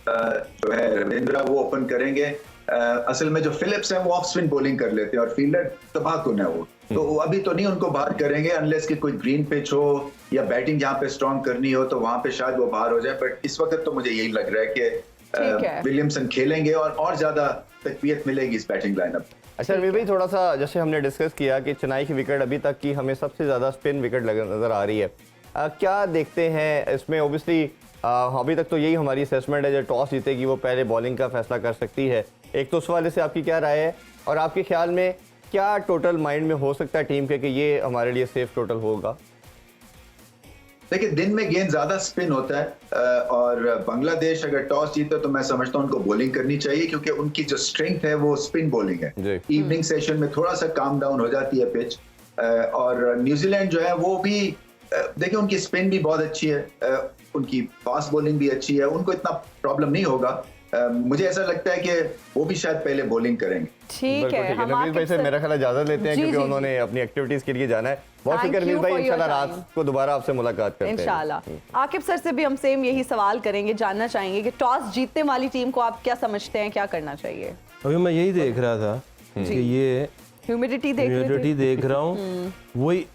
जो है रविंद्रा वो ओपन करेंगे। असल में जो फिलिप्स हैं वो ऑफ स्पिन बॉलिंग कर लेते हैं और फील्डर तबाहकुन है वो, तो अभी तो नहीं उनको बाहर करेंगे अनलेस कि कोई ग्रीन पिच हो या बैटिंग जहां पे स्ट्रांग करनी हो, तो वहां पे शायद वो बाहर हो जाए। बट इस वक्त तो मुझे यही लग रहा है कि विलियमसन खेलेंगे और ज्यादा तकवीयत मिलेगी इस बैटिंग लाइनअप। अच्छा रवि भाई, थोड़ा सा जैसे हमने डिस्कस किया कि चेन्नई की विकेट अभी तक की हमें सबसे ज़्यादा स्पिन विकेट नज़र आ रही है, क्या देखते हैं इसमें? ओबियसली अभी तक तो यही हमारी असेसमेंट है, जो टॉस जीतेगी वो पहले बॉलिंग का फैसला कर सकती है। एक तो उस वाले से आपकी क्या राय है, और आपके ख्याल में क्या टोटल माइंड में हो सकता है टीम के कि ये हमारे लिए सेफ टोटल होगा? देखिए, दिन में गेंद ज्यादा स्पिन होता है और बांग्लादेश अगर टॉस जीते तो मैं समझता हूं उनको बॉलिंग करनी चाहिए, क्योंकि उनकी जो स्ट्रेंथ है वो स्पिन बॉलिंग है। इवनिंग सेशन में थोड़ा सा काम डाउन हो जाती है पिच। और न्यूजीलैंड जो है वो भी देखिए उनकी स्पिन भी बहुत अच्छी है, उनकी फास्ट बॉलिंग भी अच्छी है, उनको इतना प्रॉब्लम नहीं होगा। मुझे ऐसा लगता है कि वो भी शायद पहले बॉलिंग करेंगे। ठीक है, हम रमीज भाई से मेरा ख्याल इजाजत लेते हैं, क्योंकि उन्होंने अपनी एक्टिविटीज के लिए जाना है। बहुत शुक्रिया रमीज भाई, इंशाल्लाह रात को दोबारा आपसे मुलाकात करते हैं इंशाल्लाह। आकिब सर से भी हम सेम यही सवाल करेंगे, जानना चाहेंगे कि टॉस जीतने वाली टीम को आप क्या समझते हैं, क्या करना चाहिए? अभी मैं यही देख रहा था कि ये ह्यूमिडिटी देख रहा हूँ, वही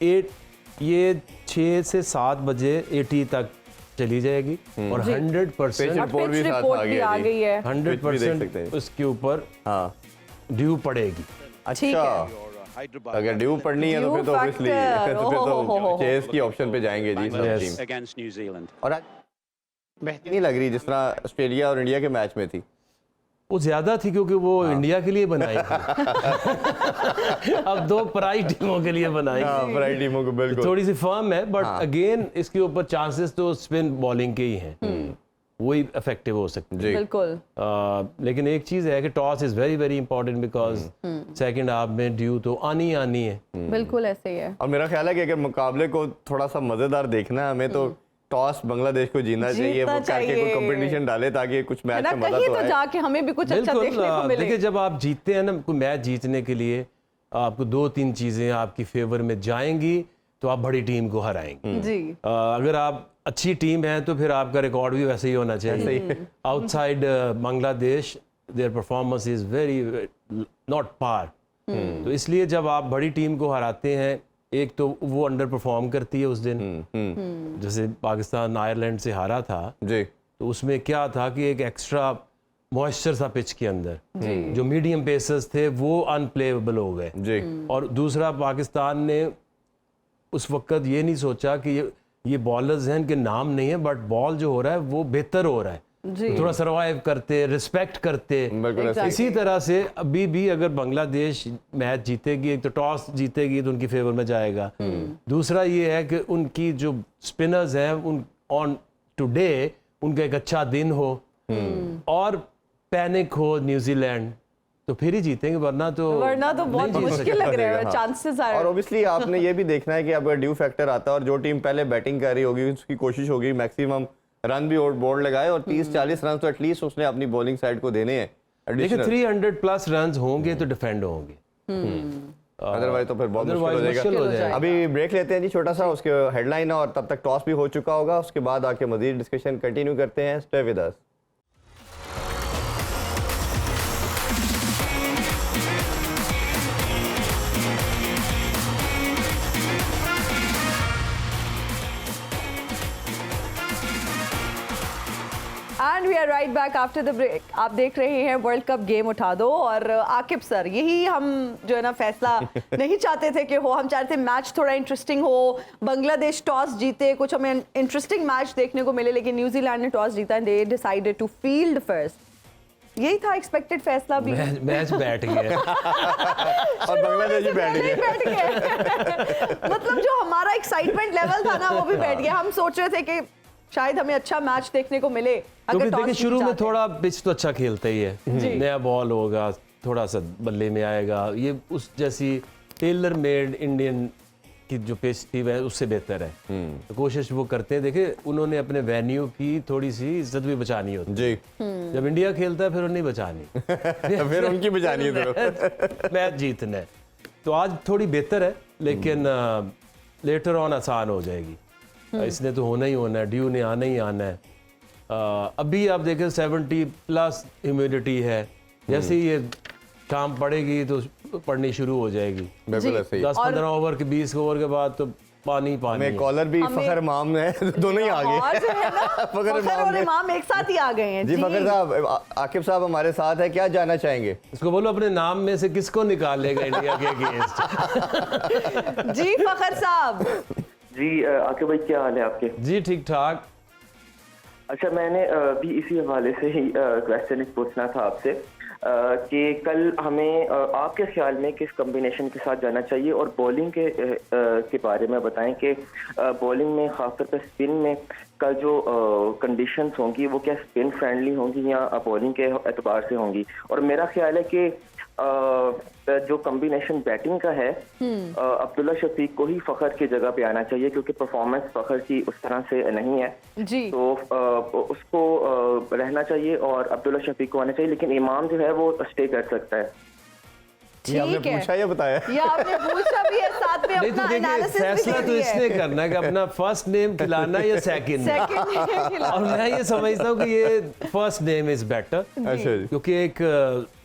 6 से 7 बजे 80 तक चली जाएगी और 100% आ गई है, 100% उसके ऊपर ड्यू पड़ेगी। अच्छा, अगर ड्यू पड़नी है तो फिर तो ऑब्वियसली चेस की ऑप्शन पे जाएंगे जी सब टीम। और आज बेहतरीन नहीं लग रही जिस तरह ऑस्ट्रेलिया और इंडिया के मैच में थी। वो ज्यादा थी क्योंकि वो इंडिया के लिए बनाई थी। अब 2 पराई टीमों के लिए बनाई, पराई टीमों को बिल्कुल थोड़ी सी फर्म है, बट अगेन इसके ऊपर चांसेस तो स्पिन बॉलिंग के ही हैं, वही इफेक्टिव हो सकती है बिल्कुल। लेकिन एक चीज है कि toss is very very important, because second half में ड्यू तो आनी है। बिल्कुल ऐसे ही है। और मेरा ख्याल है कि अगर मुकाबले को थोड़ा सा मजेदार देखना है हमें, तो टॉस बांग्लादेश को जीतना चाहिए, वो करके कोई कंपटीशन डाले ताकि कुछ मैच में मजा तो आए, जाके हमें भी कुछ अच्छा देखने को मिले। देखिए, जब आप जीतते हैं ना, कोई मैच जीतने के लिए आपको 2-3 चीजें आपकी फेवर में जाएंगी तो आप बड़ी टीम को हराएंगे जी। अगर आप अच्छी टीम है तो फिर आपका रिकॉर्ड भी वैसे ही होना चाहिए। Outside Bangladesh their performance is very not par, तो इसलिए जब आप बड़ी टीम को हराते हैं, एक तो वो अंडर परफॉर्म करती है उस दिन, जैसे पाकिस्तान आयरलैंड से हारा था जी, तो उसमें क्या था कि एक एक्स्ट्रा मॉइस्चर था पिच के अंदर, जो मीडियम पेसर्स थे वो अनप्लेएबल हो गए जी। और दूसरा, पाकिस्तान ने उस वक्त ये नहीं सोचा कि ये बॉलर्स हैं, इनके नाम नहीं है, बट बॉल जो हो रहा है वो बेहतर हो रहा है, थोड़ा सर्वाइव करते, रिस्पेक्ट करते। इसी तरह से अभी भी अगर बांग्लादेश मैच जीतेगी, एक तो टॉस जीतेगी तो उनकी फेवर में जाएगा, दूसरा ये है कि उनकी जो स्पिनर्स हैं उन ऑन टुडे उनका एक अच्छा दिन हो और पैनिक हो न्यूजीलैंड, तो फिर ही जीतेंगे, वरना तो बहुत मुश्किल लग रहा है, चांसेस आर। और ऑब्वियसली आपने ये भी देखना है कि अगर ड्यू फैक्टर आता है और जो टीम पहले बैटिंग कर रही होगी उसकी कोशिश होगी मैक्सिमम रन भी बोर्ड लगाए, और 30-40 रन तो एटलीस्ट उसने अपनी बॉलिंग साइड को देने हैं। देखिए 300+ रन होंगे तो डिफेंड होंगे, अदरवाइज तो फिर बहुत मुश्किल हो जाएगा। अभी ब्रेक लेते हैं जी छोटा सा, उसके हेडलाइन, और तब तक टॉस भी हो चुका होगा, उसके बाद आके मजीद डिस्कशन कंटिन्यू करते हैं। Stay with us. And we are right back after the break. आप देख रहे हैं वर्ल्ड कप गेम उठा दो, और आकिब सर, यही हम जो है ना फैसला नहीं चाहते थे कि हो, हम चाहते थे मैच थोड़ा इंटरेस्टिंग हो, बांग्लादेश टॉस जीते, कुछ हमें इंटरेस्टिंग मैच देखने को मिले, लेकिन न्यूजीलैंड ने टॉस जीता, they decided to field first. यही था एक्सपेक्टेड फैसला भी। मैच बैठ गया और बांग्लादेश भी बैठ गया। मतलब जो हमारा एक्साइटमेंट लेवल था ना वो भी बैठ गया। हम सोच रहे थे कि शायद हमें अच्छा मैच देखने को मिले। क्योंकि देखिए शुरू में थोड़ा पिच तो अच्छा खेलता ही है, नया बॉल होगा, थोड़ा सा बल्ले में आएगा, ये उस जैसी टेलर मेड इंडियन की जो पेस टीम है उससे बेहतर है, तो कोशिश वो करते हैं। देखिए उन्होंने अपने वेन्यू की थोड़ी सी इज्जत भी बचानी होती जी है। जब इंडिया खेलता है फिर उन्हें बचानी फिर उनकी बचानी है मैच जीतना है। तो आज थोड़ी बेहतर है, लेकिन लेटर ऑन आसान हो जाएगी। इसने तो होना ही होना है, ड्यू ने आना ही आना है। अभी आप देखें 70+ ह्यूमिडिटी है, जैसे ही ये शाम पड़ेगी तो पड़नी शुरू हो जाएगी। बिल्कुल ऐसे ही। 10-15 ओवर के 20 ओवर के बाद तो पानी पानी हमें है। कॉलर भी फखर इमाम है, दोनों ही आ गए। और जो है ना, फखर और इमाम एक साथ ही आ गए हैं। जी फखर साहब, आकिब साहब हमारे साथ है, क्या जानना चाहेंगे? इसको बोलो अपने नाम में से किसको निकालेगा इंडिया के अगेंस्ट। जी फखर साहब। जी आके भाई क्या हाल है आपके? जी ठीक ठाक। अच्छा, मैंने भी इसी हवाले से ही क्वेश्चन पूछना था आपसे कि कल हमें आपके ख्याल में किस कॉम्बिनेशन के साथ जाना चाहिए, और बॉलिंग के बारे में बताएं कि बॉलिंग में खासतौर पर स्पिन में कल जो कंडीशंस होंगी वो क्या स्पिन फ्रेंडली होंगी या बॉलिंग के एतबार से होंगी। और मेरा ख्याल है कि जो कॉम्बिनेशन बैटिंग का है अब्दुल्ला शफीक को ही फखर की जगह पे आना चाहिए, क्योंकि परफॉर्मेंस फखर की उस तरह से नहीं है जी। तो उसको रहना चाहिए और अब्दुल्ला शफीक को आना चाहिए, लेकिन इमाम जो है वो स्टे कर सकता है। ये आपने ठीक है, पूछा या बताया? ये आपने पूछा भी है, साथ में नहीं अपना तो देखिए एनालिसिस भी फैसला दे तो दिया है। इसने करना है कि अपना फर्स्ट नेम खिलाना है या सेकंड नेम। सेकंड और मैं ये समझता हूँ कि ये फर्स्ट नेम इज बेटर, अच्छा जी। क्योंकि एक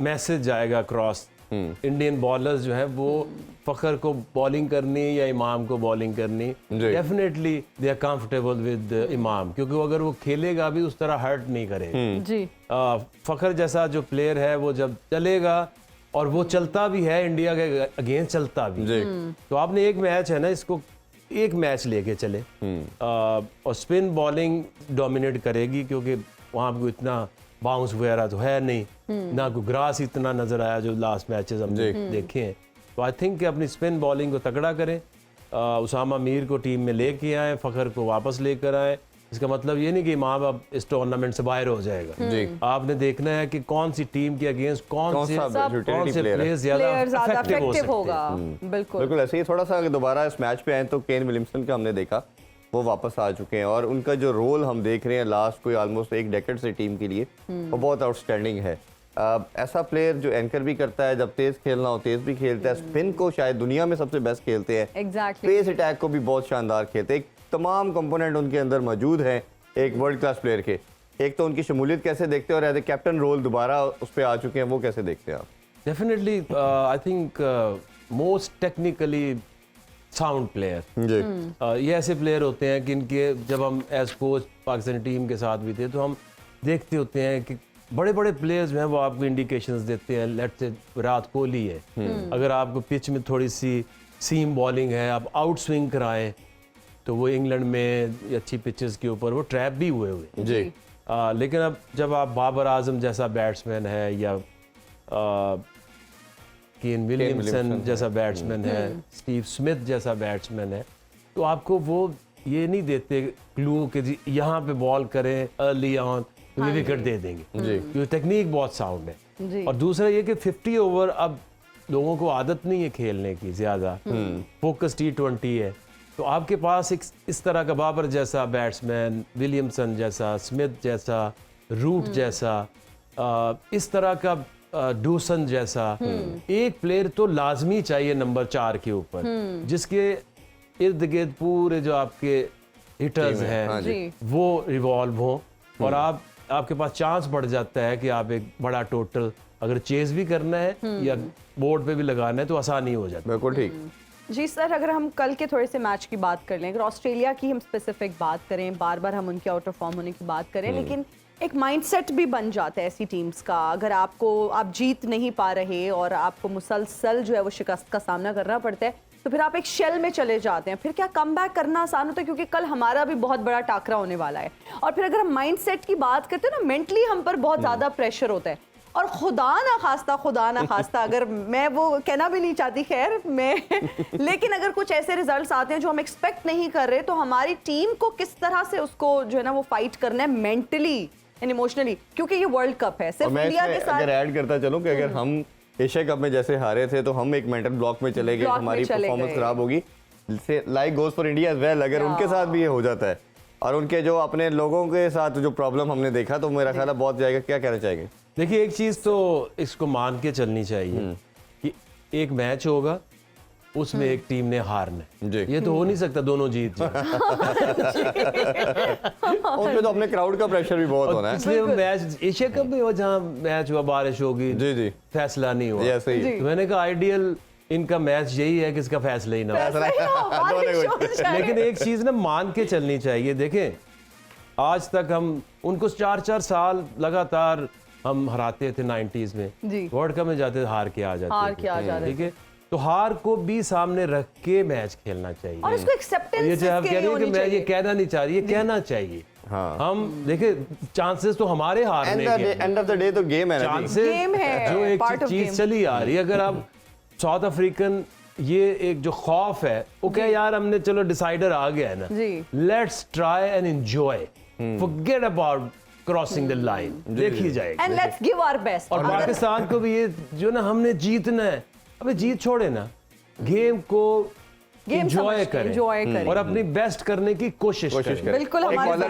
मैसेज जाएगा क्रॉस। इंडियन बॉलर्स जो है वो फखर को बॉलिंग करनी या इमाम को बॉलिंग करनी, जी। Definitely they are comfortable with Imam, क्योंकि वो अगर वो खेलेगा भी उस तरह हर्ट नहीं करेगा। जी। फखर जैसा जो प्लेयर है वो जब चलेगा, और वो चलता भी है इंडिया के अगेंस्ट चलता भी जी। तो आपने एक मैच है ना, इसको एक मैच लेके चले और स्पिन बॉलिंग डोमिनेट करेगी, क्योंकि वहाँ पे कोई इतना बाउंस वगैरह तो है नहीं, ना कोई ग्रास इतना नजर आया जो लास्ट मैचेस हमने देखे हैं। तो आई थिंक कि अपनी स्पिन बॉलिंग को तगड़ा करें, उसामा मीर को टीम में लेके आए, फखर को वापस लेकर आए। इसका मतलब ये नहीं कि इमाम अब इस टूर्नामेंट से बाहर हो जाएगा। जी। आपने देखना है कि कौन सी टीम के अगेंस्ट कौन से utility player है। प्लेयर ज्यादा इफेक्टिव इफेक्टिव होगा। बिल्कुल बिल्कुल ऐसे ही। थोड़ा सा अगर दोबारा इस मैच पे आए तो केन विलियमसन का हमने देखा, वो वापस आ चुके हैं और उनका जो रोल हम देख रहे हैं लास्ट कोई ऑलमोस्ट एक डेकेड से टीम के लिए, वो बहुत आउटस्टैंडिंग है। ऐसा प्लेयर जो एंकर भी करता है, जब तेज खेलना हो तेज भी खेलता है, स्पिन को शायद दुनिया में सबसे बेस्ट खेलते हैं, एग्जैक्टली। पेस अटैक को भी बहुत शानदार खेलते हैं। तमाम कंपोनेंट उनके अंदर मौजूद हैं एक वर्ल्ड क्लास प्लेयर के। एक तो उनकी शमूलियत कैसे देखते हैं, और एज ए कैप्टन रोल दोबारा उस पर आ चुके हैं, वो कैसे देखते हैं आप? Definitely I think most technically sound player. जी। ये ऐसे प्लेयर होते हैं कि इनके जब हम एज कोच पाकिस्तानी टीम के साथ भी थे तो हम देखते होते हैं कि बड़े बड़े प्लेयर्स जो हैं वो आपको इंडिकेशंस देते हैं। लेट्स से विराट कोहली है, अगर आपको पिच में थोड़ी सी सीम बॉलिंग है, आप आउट स्विंग कराएं, तो वो इंग्लैंड में अच्छी पिचेस के ऊपर वो ट्रैप भी हुए जी। लेकिन अब जब आप बाबर आजम जैसा बैट्समैन है या केन विलियमसन जैसा बैट्समैन है, स्टीव स्मिथ जैसा बैट्समैन है, तो आपको वो ये नहीं देते क्लू कि जी यहाँ पे बॉल करें अर्ली ऑन तो ये विकेट दे देंगे जी। क्योंकि टेक्निक बहुत साउंड है। जी। और दूसरा ये कि 50 ओवर अब लोगों को आदत नहीं है खेलने की ज्यादा, फोकस T20 है, तो आपके पास एक इस तरह का बाबर जैसा बैट्समैन, विलियमसन जैसा, स्मिथ जैसा, रूट जैसा, इस तरह का डूसन जैसा एक प्लेयर तो लाजमी चाहिए नंबर 4 के ऊपर, जिसके इर्द गिर्द पूरे जो आपके हिटर्स हैं हाँ जी। वो रिवॉल्व हो, और आपके पास चांस बढ़ जाता है कि आप एक बड़ा टोटल अगर चेज भी करना है या बोर्ड पे भी लगाना है तो आसानी हो जाती है। बिल्कुल ठीक। जी सर, अगर हम कल के थोड़े से मैच की बात कर लें, अगर ऑस्ट्रेलिया की हम स्पेसिफिक बात करें, बार बार हम उनके आउट ऑफ फॉर्म होने की बात करें, लेकिन एक माइंडसेट भी बन जाता है ऐसी टीम्स का। अगर आप जीत नहीं पा रहे और आपको मुसलसल जो है वो शिकस्त का सामना करना पड़ता है, तो फिर आप एक शेल में चले जाते हैं। फिर क्या कमबैक करना आसान होता है, क्योंकि कल हमारा भी बहुत बड़ा टाकरा होने वाला है। और फिर अगर हम माइंडसेट की बात करते हैं ना, मेंटली हम पर बहुत ज्यादा प्रेशर होता है। और खुदा ना खास्ता अगर मैं वो कहना भी नहीं चाहती, खैर मैं लेकिन अगर कुछ ऐसे रिजल्ट्स आते हैं जो हम एक्सपेक्ट नहीं कर रहे, तो हमारी टीम को किस तरह से उसको जो है ना वो फाइट करना है मेंटली एंड इमोशनली, क्योंकि ये वर्ल्ड कप है। सिर्फ इंडिया के साथ अगर ऐड करता चलूं कि अगर हम एशिया कप में जैसे हारे थे तो हम एक मेंटल ब्लॉक में चले गए, ब्लॉक में हमारी चले परफॉर्मेंस गए। खराब होगी। Like goes for India as well, अगर उनके साथ भी ये हो जाता है और उनके जो अपने लोगों के साथ जो प्रॉब्लम हमने देखा, तो मेरा ख्याल है बहुत जाएगा। क्या कहना चाहेंगे? देखिए, एक चीज तो इसको मान के चलनी चाहिए कि एक मैच होगा, उसमें एक टीम ने हारना जी। है। ये तो हो नहीं सकता दोनों जीत जाए। उनपे तो अपने क्राउड का प्रेशर भी बहुत होना है। इसलिए मैच एशिया कप में हुआ, जहाँ मैच हुआ, बारिश होगी, जी जी, फैसला नहीं हुआ। ये सही। तो मैंने कहा आइडियल इनका मैच यही है कि इसका फैसला ही ना हो। लेकिन एक चीज ना मान के चलनी चाहिए। देखें, आज तक हम उनको 4-4 साल लगातार हम हराते थे 90s में, वर्ल्ड कप में जाते थे, हार के आ जाते थे। ठीक है, तो हार को भी सामने रख के मैच खेलना चाहिए। और उसको एक्सेप्टेंस ये आप कह रहे हैं कि मैं ये कहना नहीं चाह रही, ये कहना चाहिए। हाँ। हम देखिए, चांसेस तो हमारे हारने के, एंड ऑफ द डे तो गेम है ना, चांसेस गेम है, जो एक part of चीज game। चली आ रही है। अगर आप साउथ अफ्रीकन, ये एक जो खौफ है, वो क्या यार, हमने चलो डिसाइडर आ गया है ना, let's try and enjoy, forget about crossing the line, देखी जाएगी। And let's give our best. और पाकिस्तान को भी ये जो ना, हमने जीतना है, अबे जीत छोड़े ना, गेम को एंजॉय करें और अपनी बेस्ट करने की कोशिश करें। बिल्कुल, हमारे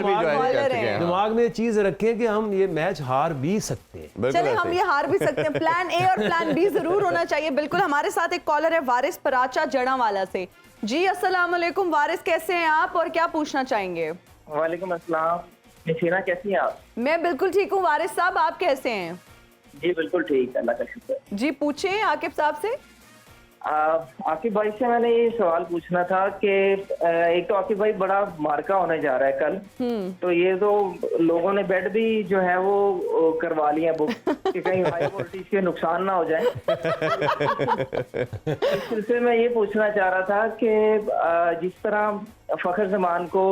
दिमाग में ये चीज रखें कि हम ये मैच हार भी सकते हैं। चले, हम ये हार भी सकते हैं। प्लान ए और प्लान बी जरूर होना चाहिए। बिल्कुल, हमारे साथ एक कॉलर है वारिस पराचा जड़ावाला से। जी अस्सलाम वालेकुम वारिस, कैसे हैं आप और क्या पूछना चाहेंगे? वालेकुम अस्सलाम, नशीना कैसी हैं आप? मैं बिल्कुल ठीक हूँ वारिस साहब, आप कैसे हैं? जी बिल्कुल ठीक, अल्लाह का शुक्र। जी पूछें आकिब साहब से। आकिब भाई से मैंने ये सवाल पूछना था कि एक तो आकिब भाई बड़ा मार्का होने जा रहा है कल, तो ये तो लोगों ने बेड भी जो है वो करवा लिया बुक कि कहीं हाई वोल्टेज के नुकसान ना हो जाए। इस सिलसिले में ये पूछना चाह रहा था कि जिस तरह फखर जमान को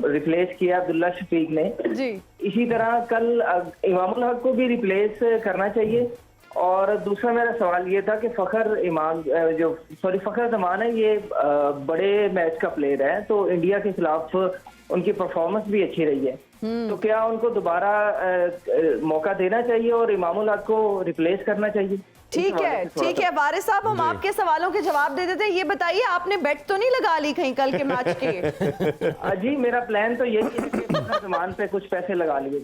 रिप्लेस किया अब्दुल्ला शफीक ने, जी इसी तरह कल इमामुल हक को भी रिप्लेस करना चाहिए। और दूसरा मेरा सवाल ये था कि फखर जमान है, ये बड़े मैच का प्लेयर है, तो इंडिया के खिलाफ उनकी परफॉर्मेंस भी अच्छी रही है, तो क्या उनको दोबारा मौका देना चाहिए और इमामुल हक को रिप्लेस करना चाहिए? ठीक है वारिस साहब, हम आपके सवालों के जवाब दे देते हैं। ये बताइए, आपने बेट तो नहीं लगा ली कहीं कल के मैच के? जी मेरा प्लान तो यही है कि फखर जमान पे कुछ पैसे लगा लिए।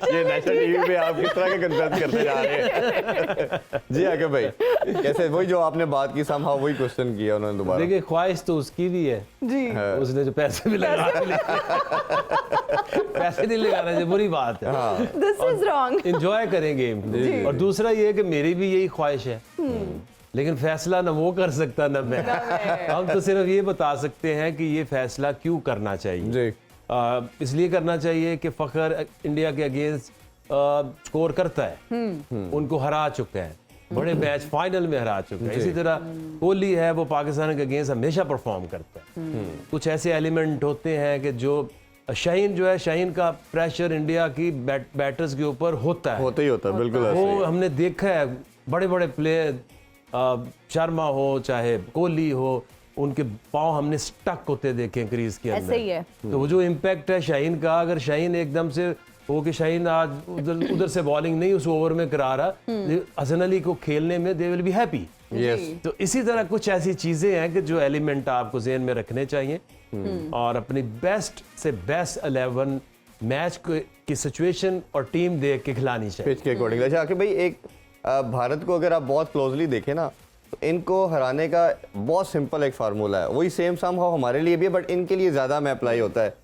ये नेशनल टीवी पे आप किस तरह के कंसेप्ट करते जा रहे हैं? जी आकिब भाई, कैसे? वही जो आपने बात की, समहाउ वही क्वेश्चन किया उन्होंने दोबारा। देखिए, ख्वाहिश तो उसकी भी है जी, उसने जो पैसे भी लगा पैसे नहीं लगाना चाहिए, बुरी बात है। This is wrong. एंजॉय करें गेम। और दूसरा ये है कि मेरी भी यही ख्वाहिश है, लेकिन फैसला ना वो कर सकता ना मैं। हम तो सिर्फ ये बता सकते हैं कि ये फैसला क्यों करना चाहिए जी। इसलिए करना चाहिए कि फखर इंडिया के अगेंस्ट स्कोर करता है, उनको हरा चुका है, बड़े मैच फाइनल में हरा चुका है। इसी तरह कोहली है, वो पाकिस्तान के अगेंस्ट हमेशा परफॉर्म करता है। कुछ ऐसे एलिमेंट होते हैं कि जो शाहीन जो है, शाहीन का प्रेशर इंडिया की बैटर्स के ऊपर होता है, होता ही होता है, बिल्कुल ऐसे वो ही। हमने देखा है। बड़े बड़े प्लेयर, शर्मा हो चाहे कोहली हो, उनके पांव हमने स्टक होते देखे क्रीज के अंदर। ऐसे ही है। तो वो जो इम्पैक्ट है शाहीन का, अगर शाहीन एकदम से हो कि शाहीन आज उधर से बॉलिंग नहीं उस ओवर में करा रहा, हसन अली को खेलने में they will be happy. Yes, तो इसी तरह कुछ ऐसी चीजें हैं कि जो एलिमेंट आपको ज़हन में रखने चाहिए और अपनी बेस्ट से बेस्ट 11 मैच की सिचुएशन और टीम देख के खिलानी चाहिए पिच के अकॉर्डिंग। अच्छा आकिब भाई, एक भारत को अगर आप बहुत क्लोजली देखें ना, तो इनको हराने का बहुत सिंपल एक फार्मूला है, वही सेम समहाउ हमारे लिए भी है, बट इनके लिए ज़्यादा में अप्लाई होता है।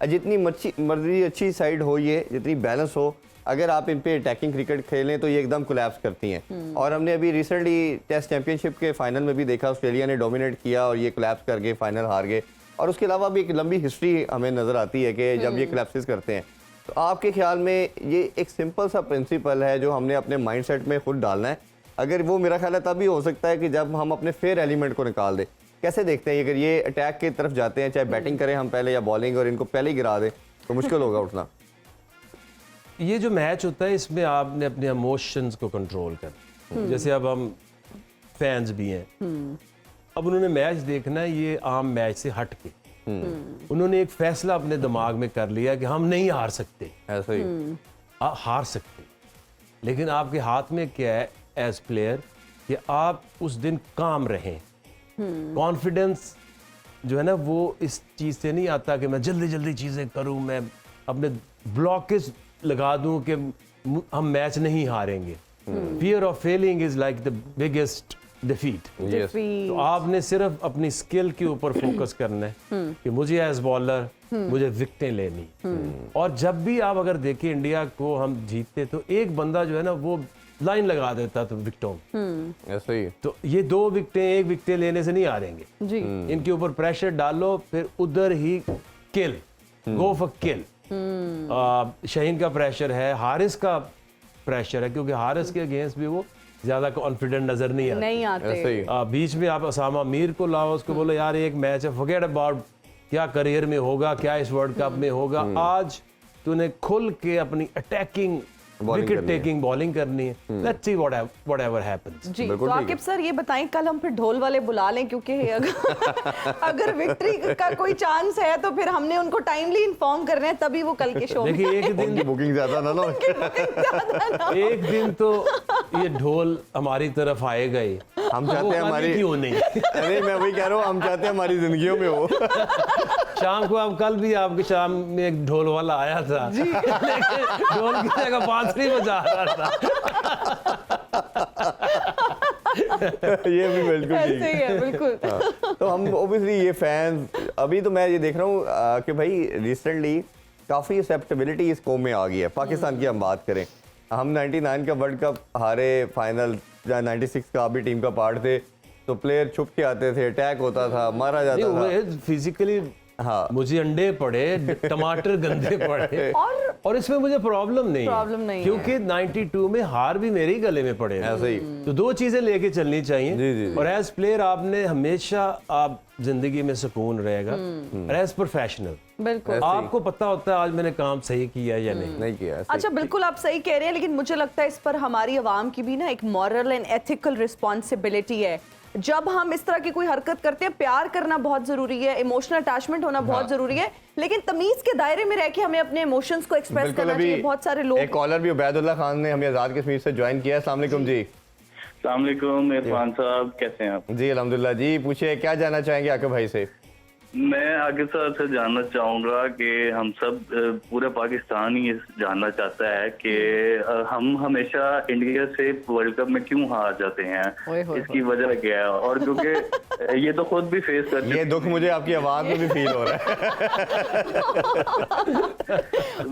जितनी मर्जी अच्छी साइड हो, ये जितनी बैलेंस हो, अगर आप इन पे अटैकिंग क्रिकेट खेलें तो ये एकदम कोलैप्स करती हैं। और हमने अभी रिसेंटली टेस्ट चैंपियनशिप के फाइनल में भी देखा, ऑस्ट्रेलिया ने डोमिनेट किया और ये कोलैप्स कर गए, फाइनल हार गए। और उसके अलावा भी एक लंबी हिस्ट्री हमें नज़र आती है कि जब ये कोलैप्सिस करते हैं। तो आपके ख्याल में ये एक सिंपल सा प्रिंसिपल है जो हमने अपने माइंडसेट में खुद डालना है, अगर वो मेरा ख्याल है तभी हो सकता है कि जब हम अपने फेयर एलिमेंट को निकाल दें। कैसे देखते हैं अगर ये अटैक की तरफ जाते हैं, चाहे बैटिंग करें हम पहले या बॉलिंग, और इनको पहले ही गिरा दें तो मुश्किल होगा उठना? ये जो मैच होता है, इसमें आपने अपने इमोशंस को कंट्रोल कर, जैसे अब हम फैंस भी हैं, अब उन्होंने मैच देखना है ये आम मैच से हट के, उन्होंने एक फैसला अपने दिमाग में कर लिया कि हम नहीं हार सकते। ऐसा ही हार सकते, लेकिन आपके हाथ में क्या है एज प्लेयर कि आप उस दिन काम रहें। कॉन्फिडेंस जो है ना वो इस चीज़ से नहीं आता कि मैं जल्दी जल्दी चीज़ें करूं, मैं अपने ब्लॉकेज लगा दूं कि हम मैच नहीं हारेंगे। Fear of failing is like the biggest defeat. Defeat. तो आपने सिर्फ अपनी स्किल के ऊपर फोकस करना है कि मुझे एज बॉलर मुझे विकेटें लेनी। और जब भी आप अगर देखें इंडिया को हम जीतते तो एक बंदा जो है ना वो लाइन लगा देता तो विकेटों ऐसे ही तो ये 2 विकेटें 1 विकेटें लेने से नहीं हारेंगे जी इनके ऊपर प्रेशर डालो, फिर उधर ही किल, गो फॉर किल। शाहीन का प्रेशर है, हारिस का प्रेशर है, क्योंकि हारिस के अगेंस्ट भी वो ज्यादा कॉन्फिडेंट नजर नहीं आता। नहीं ऐसे आते। ही बीच में आप असामा मीर को लाओ, उसको बोलो यार एक मैच है, फॉरगेट अबाउट क्या करियर में होगा, क्या इस वर्ल्ड कप में होगा, आज तूने खुल के अपनी अटैकिंग Bowling विकेट करनी है। टेकिंग बॉलिंग करनी है। Let's see whatever happens. जी बिल्कुल तो ठीक आकिब सर ये बताएं, कल हम फिर ढोल वाले बुला लें, क्योंकि अगर विक्ट्री का कोई चांस है तो फिर हमने उनको टाइमली इन्फॉर्म करना है, तभी वो कल के शो में देखिए एक दिन उनकी बुकिंग ज्यादा ना लो। एक दिन तो ये ढोल हमारी तरफ आएगा ही। हम चाहते हैं वो हमारी क्यों नहीं अरे मैं वही कह रहा हूँ, हम चाहते हैं हमारी जिंदगियों में हो। शाम को आप कल भी आपके शाम में एक ढोल वाला आया था लेकिन ढोल की जगह बांसुरी बजा रहा था। ये भी बिल्कुल ठीक ऐसे ही है बिल्कुल। हाँ, तो हम ओबियसली ये फैंस, अभी तो मैं ये देख रहा हूँ कि भाई रिसेंटली काफ़ी एक्सेप्टेबिलिटी इस कौम में आ गई है। पाकिस्तान की हम बात करें, हम 99 का वर्ल्ड कप हारे फाइनल, या 96 का आप भी टीम का पार्ट थे, तो प्लेयर छुप के आते थे, अटैक होता था, मारा जाता था। फिजिकली हाँ मुझे अंडे पड़े, टमाटर गंदे पड़े, और इसमें मुझे प्रॉब्लम नहीं है, क्योंकि 92 में हार भी मेरे ही गले में पड़े। ऐसे ही तो 2 चीजें लेके चलनी चाहिए। जी। और एज प्लेयर आपने हमेशा आप जिंदगी में सुकून रहेगा, और एज प्रोफेशनल बिल्कुल आपको पता होता है आज मैंने काम सही किया या नहीं किया ऐसे ही। अच्छा बिल्कुल आप सही कह रहे हैं, लेकिन मुझे लगता है इस पर हमारी आवाम की भी ना एक मॉरल एंड एथिकल रिस्पॉन्सिबिलिटी है। जब हम इस तरह की कोई हरकत करते हैं, प्यार करना बहुत जरूरी है, इमोशनल अटैचमेंट होना बहुत जरूरी है, लेकिन तमीज के दायरे में रह के हमें अपने इमोशंस को एक्सप्रेस बिल्कुल। करना अभी चाहिए। बहुत सारे लोग एक कॉलर भी उबैदुल्ला खान ने हमें आजाद कश्मीर से ज्वाइन किया। अस्सलाम वालेकुम जी। अस्सलाम वालेकुम इरफान साहब, कैसे हैं आप? जी अल्हम्दुलिल्लाह जी। पूछिए क्या जानना चाहेंगे आके भाई से? मैं आगे साहब से जानना चाहूंगा कि हम सब पूरा पाकिस्तान ही जानना चाहता है कि हम हमेशा इंडिया से वर्ल्ड कप में क्यों हार जाते हैं, इसकी वजह क्या है? और क्योंकि ये तो खुद भी फेस कर ये दुख मुझे आपकी आवाज में भी फील हो रहा है।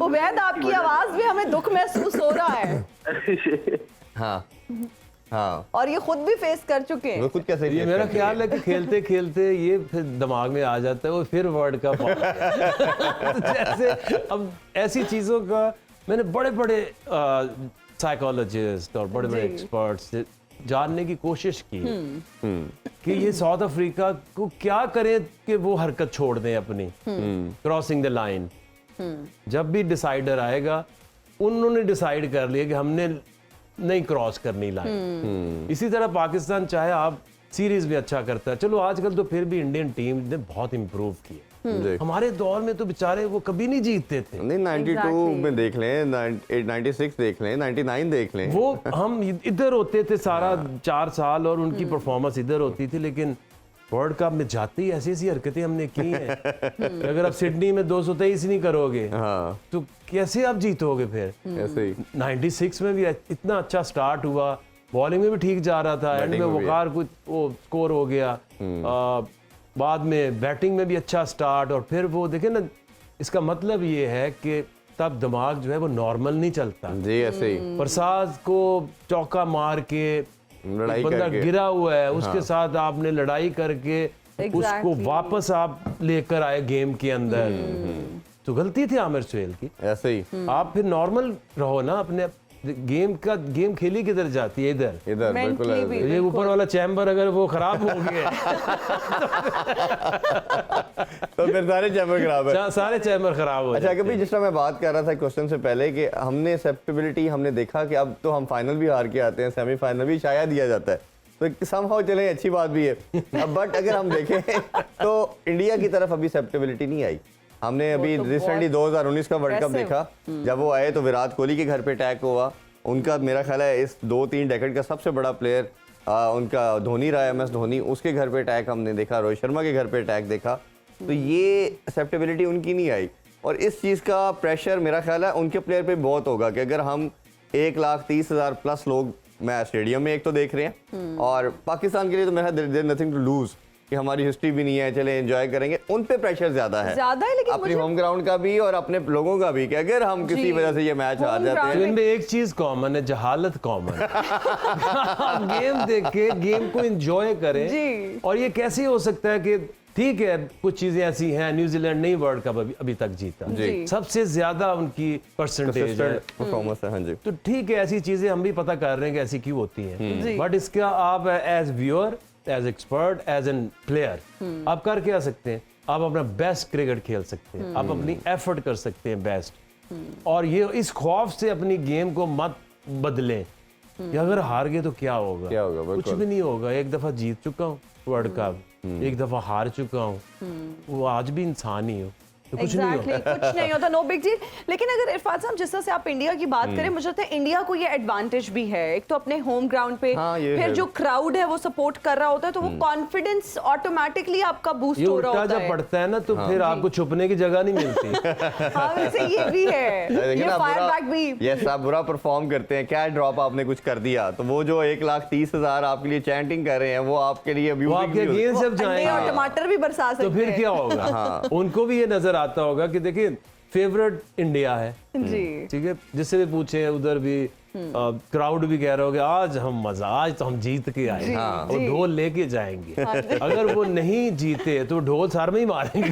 उबैद आपकी आवाज में हमें दुख महसूस हो रहा है। हाँ हाँ, और ये खुद भी फेस कर चुके हैं। वो खुद कैसे ये मेरा ख्याल है कि खेलते खेलते ये फिर दिमाग में आ जाता है, वो फिर वर्ल्ड कप तो जैसे अब ऐसी चीज़ों का मैंने बड़े बड़े साइकोलॉजिस्ट और बड़े बड़े एक्सपर्ट्स से जानने की कोशिश की कि ये साउथ अफ्रीका को क्या करें कि वो हरकत छोड़ दें अपनी, क्रॉसिंग द लाइन। जब भी डिसाइडर आएगा उन्होंने डिसाइड कर लिया कि हमने नहीं क्रॉस करनी लाइन। इसी तरह पाकिस्तान चाहे आप सीरीज में अच्छा करता है, चलो आजकल तो फिर भी इंडियन टीम ने बहुत इंप्रूव किया। हमारे दौर में तो बेचारे वो कभी नहीं जीतते थे। नहीं 92 में देख लें, 96 देख लें, 99 देख लें, वो हम इधर होते थे सारा 4 साल और उनकी परफॉर्मेंस इधर होती थी, लेकिन वर्ल्ड कप में जाते ही ऐसी ऐसी हरकतें हमने की हैं। अगर आप सिडनी में 223 नहीं करोगे हाँ तो कैसे आप जीतोगे फिर? ऐसे ही 96 में भी इतना अच्छा स्टार्ट हुआ, बॉलिंग में भी ठीक जा रहा था, एंड में वकार कुछ वो स्कोर हो गया, बाद में बैटिंग में भी अच्छा स्टार्ट, और फिर वो देखे ना, इसका मतलब ये है कि तब दिमाग जो है वो नॉर्मल नहीं चलता जी। ऐसे ही प्रसाद को चौका मार के लड़ाई बंदा करके, गिरा हुआ है उसके साथ आपने लड़ाई करके उसको वापस आप लेकर आए गेम के अंदर, तो गलती थी आमिर सुहेल की। ऐसे ही आप फिर नॉर्मल रहो ना, अपने गेम खेली किधर जाती है? इधर बिल्कुल Mentally भी। ये ऊपर वाला चैम्बर अगर वो खराब हो गया तो फिर सारे चैम्बर खराब है। सारे चैम्बर खराब हो अच्छा जाते कभी जिस तरह मैं बात कर रहा था क्वेश्चन से पहले कि हमने एक्सेप्टेबिलिटी हमने देखा कि अब तो हम फाइनल भी हार के आते हैं, सेमीफाइनल भी शायद दिया जाता है, तो समहाउ चले अच्छी बात भी है। अब बट अगर हम देखें तो इंडिया की तरफ अभी एक्सेप्टेबिलिटी नहीं आई। हमने अभी रिसेंटली 2019 का वर्ल्ड कप देखा, जब वो आए तो विराट कोहली के घर पे अटैक हुआ। उनका मेरा ख्याल है इस 2-3 डेकेड का सबसे बड़ा प्लेयर उनका धोनी रहा, MS धोनी, उसके घर पे अटैक हमने देखा, रोहित शर्मा के घर पे अटैक देखा, तो ये एक्सेप्टेबिलिटी उनकी नहीं आई। और इस चीज़ का प्रेशर मेरा ख्याल है उनके प्लेयर पे बहुत होगा कि अगर हम 1,30,000 प्लस लोग मैच स्टेडियम में एक तो देख रहे हैं, और पाकिस्तान के लिए तो मेरा देयर नथिंग टू लूज कि हमारी हिस्ट्री भी नहीं है, चले एंजॉय करेंगे, उन पे प्रेशर ज्यादा है लेकिन अपनी होम ग्राउंड का भी और अपने लोगों का भी, कि अगर हम किसी वजह से ये मैच हार जाते हैं। तो इनमें एक चीज कॉमन है, जहालत कॉमन है। गेम देख के गेम को एंजॉय करें। और ये कैसे हो सकता है कि ठीक है कुछ चीजें ऐसी हैं, न्यूजीलैंड नहीं वर्ल्ड कप अभी तक जीता, सबसे ज्यादा उनकी परसेंटेज है, परफॉर्मेंस है। हाँ जी, तो ठीक है ऐसी चीजें हम भी पता कर रहे हैं कि ऐसी क्यों होती हैं, बट इसका आप as viewer, as expert, as an player आप कर क्या सकते हैं? आप अपना बेस्ट क्रिकेट खेल सकते हैं, आप अपनी एफर्ट कर सकते हैं बेस्ट, और ये इस खौफ से अपनी गेम को मत बदलें कि अगर हार गए तो क्या होगा, कुछ भी नहीं होगा। एक दफा जीत चुका हूँ वर्ल्ड कप, एक दफा हार चुका हूँ, वो आज भी इंसान ही हो, तो कुछ नहीं होता। कुछ नहीं होता, नो बिग डील। लेकिन अगर इरफान साहब जिस तरह से आप इंडिया की बात करें, मुझे लगता है इंडिया को ये एडवांटेज भी है, एक तो अपने होम ग्राउंड पे, फिर जो क्राउड है वो सपोर्ट कर रहा होता है, तो वो कॉन्फिडेंस ऑटोमेटिकली आपका बूस्ट हो रहा होता है। जब पड़ता है ना तो फिर आपको छुपने की जगह नहीं मिलती। हाँ, वैसे ये भी है, ये फायर बैक भी। यस, आप बुरा परफॉर्म करते हैं, क्या ड्रॉप आपने कुछ कर दिया, तो वो जो 1,30,000 आपके लिए चैंटिंग कर रहे हैं, वो आपके लिए जब जाएंगे टमाटर भी बरसा सकते हैं, तो फिर क्या होगा? उनको भी ये नजर आता होगा कि देखिए फेवरेट इंडिया है, ठीक है, जिससे भी पूछे उधर भी क्राउड भी कह रहे हो कि आज हम मजा, आज तो हम जीत के आए, वो ढोल लेके जाएंगे। अगर वो नहीं जीते तो ढोल सार में ही मारेंगे।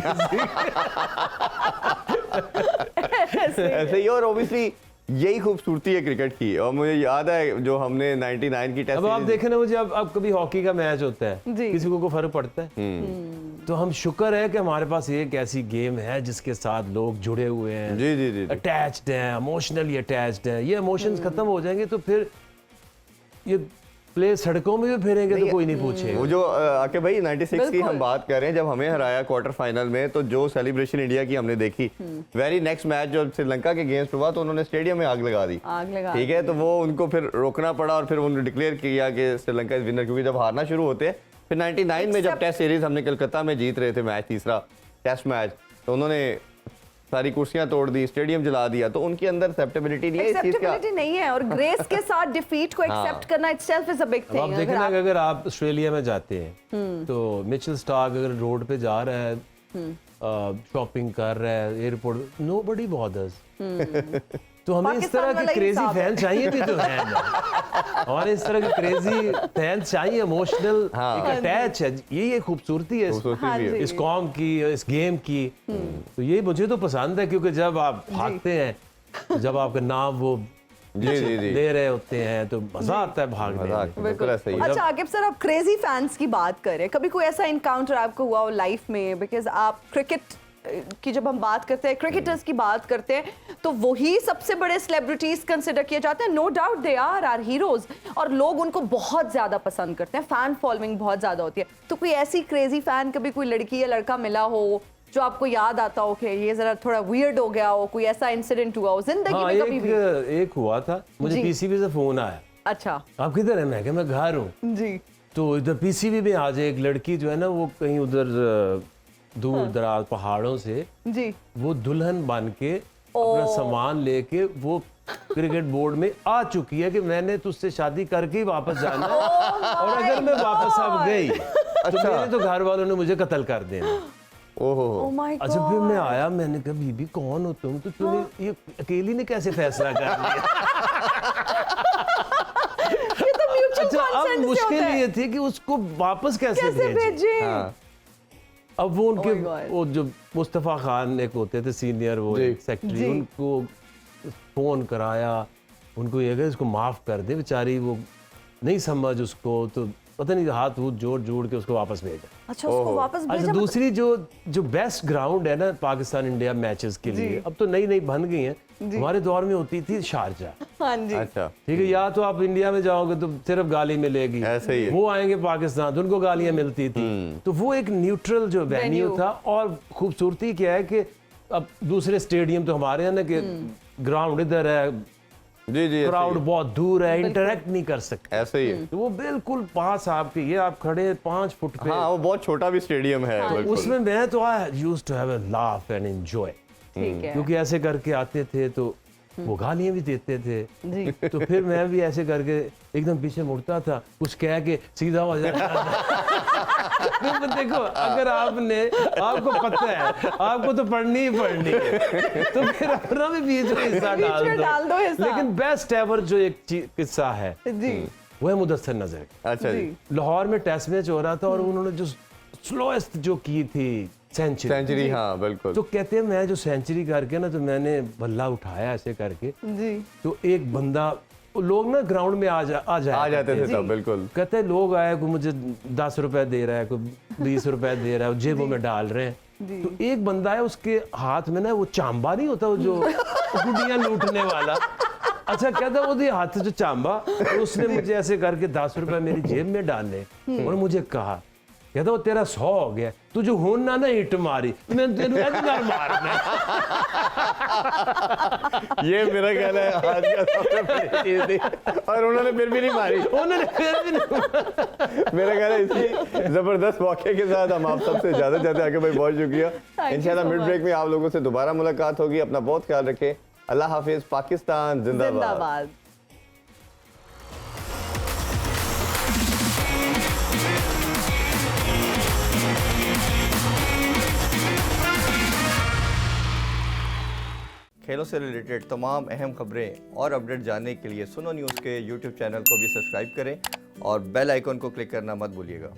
ऐसे ही, और ऑब्वियसली यही खूबसूरती है क्रिकेट की। और मुझे याद है जो हमने 99 की टेस्ट, अब आप देखें ना, मुझे अब कभी हॉकी का मैच होता है, किसी को फर्क पड़ता है, तो हम शुक्र है कि हमारे पास एक ऐसी गेम है जिसके साथ लोग जुड़े हुए हैं, जी, अटैच्ड हैं, इमोशनली अटैच्ड हैं। ये इमोशंस खत्म हो जाएंगे तो फिर ये प्ले सड़कों में भी फिरेंगे तो कोई नहीं पूछेगा। वो जो आके भाई 96 की हम बात कर रहे हैं, जब हमें हराया क्वार्टर फाइनल में, तो जो सेलिब्रेशन इंडिया की हमने देखी, वेरी नेक्स्ट मैच जो श्रीलंका के अगेंस्ट हुआ, तो उन्होंने स्टेडियम में आग लगा दी, ठीक है, तो वो उनको फिर रोकना पड़ा, और फिर उन्होंने डिक्लेयर किया कि श्रीलंका इज विनर, क्योंकि जब हारना शुरू होते हैं, फिर 99 में जब टेस्ट सीरीज हमने कलकत्ता में जीत रहे थे मैच, तीसरा टेस्ट मैच, तो उन्होंने सारी कुर्सियां तोड़ दी, स्टेडियम जला दिया, तो उनके अंदर एक्सेप्टेबिलिटी नहीं है, इस चीज का नहीं है, और ग्रेस के साथ डिफीट को एक्सेप्ट करना itself is a big thing. आप देखें ना, अगर आप ऑस्ट्रेलिया में जाते हैं तो मिचेल स्टार्क अगर रोड पे जा रहा है, शॉपिंग कर रहा है, एयरपोर्ट, नोबडी बॉदर्स। तो हमें इस तरह के क्रेजी फैन चाहिए भी तो है ना, और इस तरह के क्रेजी फैन चाहिए, इमोशनल अटैच है, ये खूबसूरती है इस कॉम की, इस गेम की। तो ये मुझे तो पसंद है, क्योंकि जब आप भागते हैं, जब आपका नाम वो ले रहे होते हैं, तो मजा आता है भागने में। अच्छा आकिब सर, आप क्रेजी फैंस की बात करें, कभी कोई ऐसा इनकाउंटर आपको हुआ हो लाइफ में? बिकॉज आप क्रिकेट की जब हम बात करते हैं, क्रिकेटर्स की बात करते हैं, तो वही सबसे बड़े सेलिब्रिटीज कंसिडर किए जाते हैं। No doubt they are our heroes, और लोग उनको बहुत ज्यादा पसंद करते हैं, फैन फॉलोइंग बहुत ज्यादा होती है। तो कोई ऐसी क्रेजी फैन, कभी कोई लड़की या लड़का मिला हो जो आपको याद आता हो कि ये जरा थोड़ा वियर्ड हो गया हो, कोई ऐसा इंसिडेंट हुआ हो जिंदगी में कभी भी? एक हुआ था, मुझे पीसीबी से फोन आया। अच्छा, आप किधर है? मैं मैं घर हूँ जी। तो इधर पीसीबी में आज एक लड़की जो है ना, वो कहीं उधर दूर दराज पहाड़ों से जी वो दुल्हन बन के अपना सामान लेके वो क्रिकेट बोर्ड में आ चुकी है कि मैंने तुझसे शादी करके ही वापस जाना है, और अगर मैं वापस अब गई तो मेरे तो घर वालों ने मुझे कत्ल कर देना। अच्छा, फिर मैं आया, मैंने कहा बीबी कौन हो तुम? तो तूने ये अकेली ने कैसे फैसला कर लिया? अच्छा, अब मुश्किल ये थी कि उसको वापस कैसे भेजें। अब वो उनके वो जो मुस्तफ़ा खान एक होते थे सीनियर, वो सेक्रेटरी, उनको फोन कराया, उनको ये कहा इसको माफ कर दे, बेचारी वो नहीं समझ उसको, तो पता नहीं हाथ जोड़ के उसको वापस भेजा। अच्छा, उसको वापस भेजा। अच्छा, दूसरी जो बेस्ट ग्राउंड है ना पाकिस्तान इंडिया मैचेस के लिए, अब तो नई बन गई है, हमारे दौर में होती थी शारजा। हाँ जी, अच्छा ठीक है, या तो आप इंडिया में जाओगे तो सिर्फ गाली मिलेगी, ऐसे ही वो आएंगे पाकिस्तान तो उनको गालियां मिलती थी। तो वो एक न्यूट्रल जो वेन्यू था, और खूबसूरती क्या है कि अब दूसरे स्टेडियम तो हमारे हैं ना कि ग्राउंड इधर है, जी जी, ऐसे क्राउड ही। बहुत दूर है, इंटरेक्ट नहीं कर सकते। ऐसे ही है। तो वो बिल्कुल पास आपके, ये आप खड़े 5 फुट पे। हाँ, वो बहुत छोटा भी स्टेडियम है, बिल्कुल। उसमें मैं तो I used to have a laugh and enjoy, ठीक है क्योंकि ऐसे करके आते थे तो वो गालियां भी देते थे। जी तो फिर मैं भी ऐसे करके एकदम पीछे मुड़ता था, कुछ कह के सीधा हो जाता था। तो देखो, अगर आपको पता है आपको तो पढ़नी ही पढ़नी है, तो फिर अपना भी बीच में हिस्सा बीच में डाल दो हिस्सा। लेकिन बेस्ट एवर जो एक किस्सा है जी वो है मुदस्सिर नजर। अच्छा जी, लाहौर में टेस्ट मैच हो रहा था और उन्होंने जो स्लोएस्ट जो की थी सेंचुरी, हाँ बिल्कुल। तो कहते हैं मैं जो सेंचुरी करके ना, तो मैंने बल्ला उठाया ऐसे करके, जी तो एक बंदा, लोग ना ग्राउंड में आ जाते थे तब, बिल्कुल। कहते हैं लोग आए, कोई मुझे 10 रुपए दे रहा है, कोई 20 रुपए दे रहा है, जेबों में डाल रहे हैं। तो एक बंदा है, उसके हाथ में ना वो चांबा नहीं होता, वो जो गुड्डियां लूटने वाला। अच्छा, कहता है वो हाथ से जो चांबा, और उसने मुझे ऐसे करके 10 रुपए मेरी जेब में डाले और मुझे कहा, कहता वो तेरा 100 हो गया, तू जो होन ना इट मारी, मैं तेरे मारना। ये मेरा कहना है आज का सबसे बड़ी चीज थी, और उन्होंने फिर भी नहीं मारी। उन्होंने फिर भी नहीं। मेरा कहना है इसी जबरदस्त मौके के साथ हम आप सबसे ज्यादा आगे भाई, बहुत शुक्रिया। you इंशाल्लाह so मिड ब्रेक में आप लोगों से दोबारा मुलाकात होगी। अपना बहुत ख्याल रखें। अल्लाह हाफिज। पाकिस्तान जिंदाबाद। जिंदाबाद। खेलों से रिलेटेड तमाम अहम खबरें और अपडेट जानने के लिए सुनो न्यूज़ के YouTube चैनल को भी सब्सक्राइब करें और बेल आइकन को क्लिक करना मत भूलिएगा।